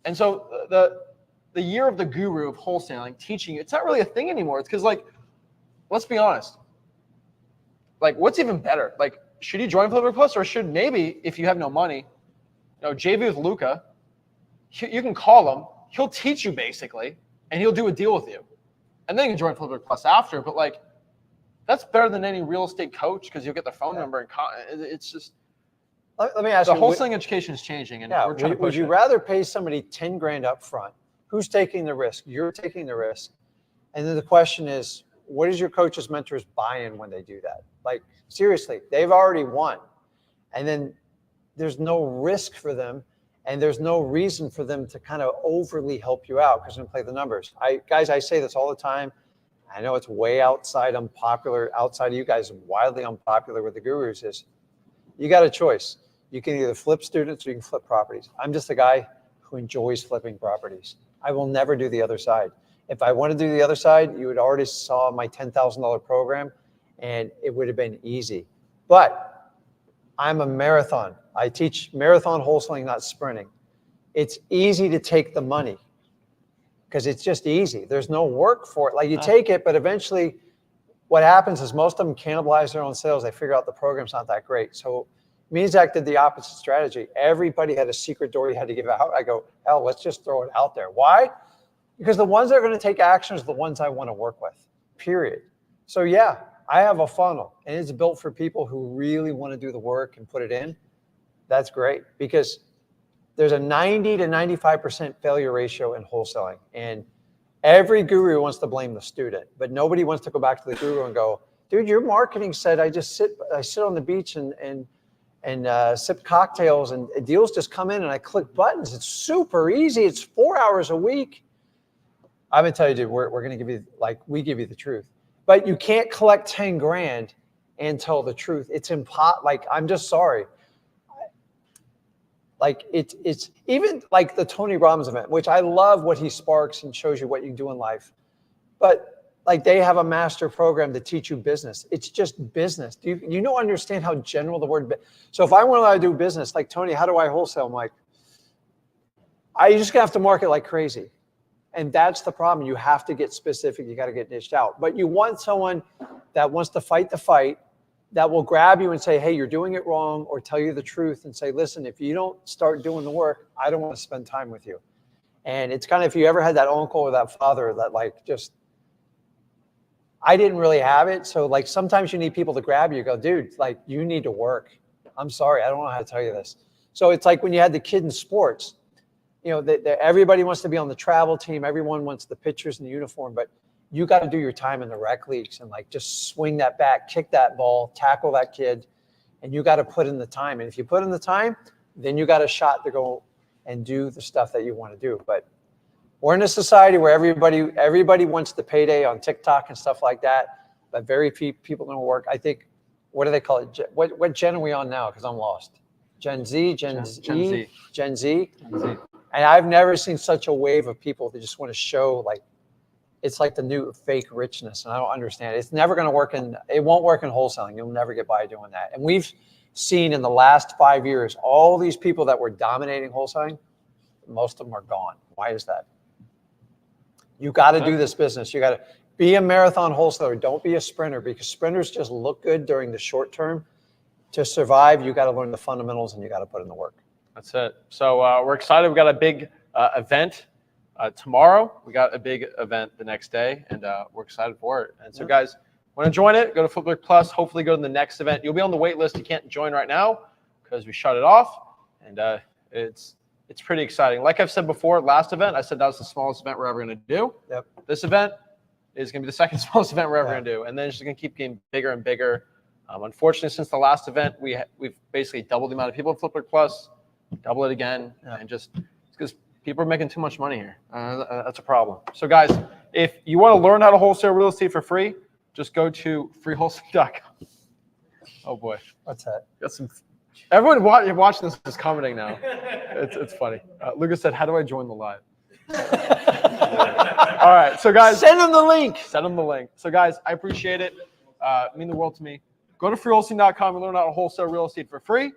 And so the year of the guru of wholesaling, teaching you, it's not really a thing anymore. It's because, like, let's be honest. Like, what's even better? Like, should you join Flipper Plus, or should maybe, if you have no money, JV with Luca, you can call him. He'll teach you basically, and he'll do a deal with you. And then you can join Flipper Plus after. But, like, that's better than any real estate coach because you'll get their phone number. And it's just. Let me ask you. The wholesaling education is changing, and we're trying to push would you it. rather pay somebody 10 grand up front? Who's taking the risk? You're taking the risk. And then the question is, what is your coach's mentors buy-in when they do that? Like, seriously, they've already won. And then there's no risk for them, and there's no reason for them to kind of overly help you out because they play the numbers. Guys, I say this all the time. I know it's way outside of you guys, wildly unpopular with the gurus is you got a choice. You can either flip students or you can flip properties. I'm just a guy who enjoys flipping properties. I will never do the other side. If I want to do the other side, you would already saw my $10,000 program and it would have been easy. But I'm a marathon. I teach marathon wholesaling, not sprinting. It's easy to take the money because it's just easy. There's no work for it. Like, you take it, but eventually what happens is most of them cannibalize their own sales. They figure out the program's not that great. So me and Zach did the opposite strategy. Everybody had a secret door you had to give out. I go, hell, let's just throw it out there. Why? Because the ones that are going to take action is the ones I want to work with, period. So yeah, I have a funnel, and it's built for people who really want to do the work and put it in. That's great, because there's a 90 to 95% failure ratio in wholesaling. And every guru wants to blame the student, but nobody wants to go back to the guru and go, dude, your marketing said I sit on the beach and sip cocktails and deals just come in and I click buttons. It's super easy. It's 4 hours a week. I'm gonna tell you, dude, we're gonna give you, like, we give you the truth, but you can't collect 10 grand and tell the truth. It's like, I'm just sorry. Like, it's even like the Tony Robbins event, which I love what he sparks and shows you what you do in life. But like, they have a master program to teach you business. It's just business. Do you don't understand how general the word. So if I want to do business, like, Tony, how do I wholesale? I'm like, you just have to market like crazy. And that's the problem. You have to get specific. You got to get niched out. But you want someone that wants to fight the fight, that will grab you and say, hey, you're doing it wrong, or tell you the truth and say, listen, if you don't start doing the work, I don't want to spend time with you. And it's kind of, if you ever had that uncle or that father that, like, just, I didn't really have it. So, like, sometimes you need people to grab you, go, dude, like, you need to work. I'm sorry, I don't know how to tell you this. So it's like when you had the kid in sports, everybody wants to be on the travel team. Everyone wants the pictures and the uniform, but you got to do your time in the rec leagues and, like, just swing that bat, kick that ball, tackle that kid, and you got to put in the time. And if you put in the time, then you got a shot to go and do the stuff that you want to do. But we're in a society where everybody wants the payday on TikTok and stuff like that, but very few people don't work. I think, what do they call it? What gen are we on now? Because I'm lost. Gen Z, Gen Z. And I've never seen such a wave of people that just want to show, like, it's like the new fake richness, and I don't understand it. It's never going to work it won't work in wholesaling. You'll never get by doing that. And we've seen in the last 5 years, all these people that were dominating wholesaling, most of them are gone. Why is that? You got to do this business. You got to be a marathon wholesaler. Don't be a sprinter, because sprinters just look good during the short term. To survive, you got to learn the fundamentals and you got to put in the work. That's it. So we're excited. We've got a big event tomorrow. We got a big event the next day, and we're excited for it. And so, guys, want to join it? Go to Flipbook Plus. Hopefully, go to the next event. You'll be on the wait list. You can't join right now because we shut it off, and it's pretty exciting. Like I've said before, last event, I said that was the smallest event we're ever going to do. Yep. This event is going to be the second smallest event we're ever going to do, and then it's just going to keep getting bigger and bigger. Unfortunately, since the last event, we've basically doubled the amount of people in Flipbook Plus, double it again, and just because people are making too much money here. That's a problem. So, guys, if you want to learn how to wholesale real estate for free, just go to freewholesaling.com. Oh boy, What's that? got some Everyone watching this is commenting now. It's funny. Luca said, "How do I join the live?" All right, so guys, Send them the link. send them the link. So guys, I appreciate it. Mean the world to me. Go to freewholesaling.com and learn how to wholesale real estate for free.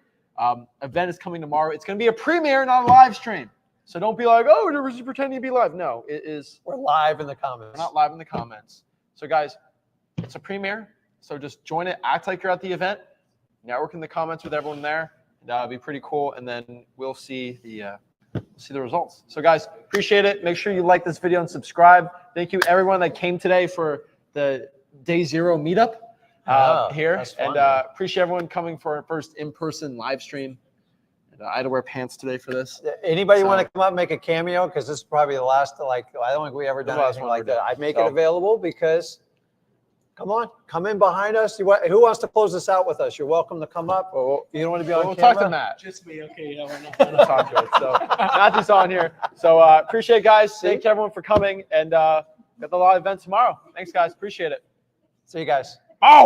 Event is coming tomorrow. It's going to be a premiere, not a live stream. So don't be like, oh, we're just pretending to be live. No, it is. We're live in the comments. We're not live in the comments. So guys, it's a premiere. So just join it. Act like you're at the event. Network in the comments with everyone there. That would be pretty cool. And then we'll see the results. So guys, appreciate it. Make sure you like this video and subscribe. Thank you everyone that came today for the day 0 meetup here. that's fun, And man. appreciate everyone coming for our first in-person live stream. And, I had to wear pants today for this. Anybody So- want to come up and make a cameo? Because this is probably the last, I don't think we ever done The last anything one like we're that. doing. I make So- it available because, come on, come in behind us. Who wants to close this out with us? You're welcome to come up. Well, If you don't want to be on we'll camera. talk to Matt. Just me. Okay, yeah, why not? We'll talk to it. So Matthew's on here. So appreciate it, guys. Thank you everyone for coming. And got the live event tomorrow. Thanks, guys. Appreciate it. See you guys.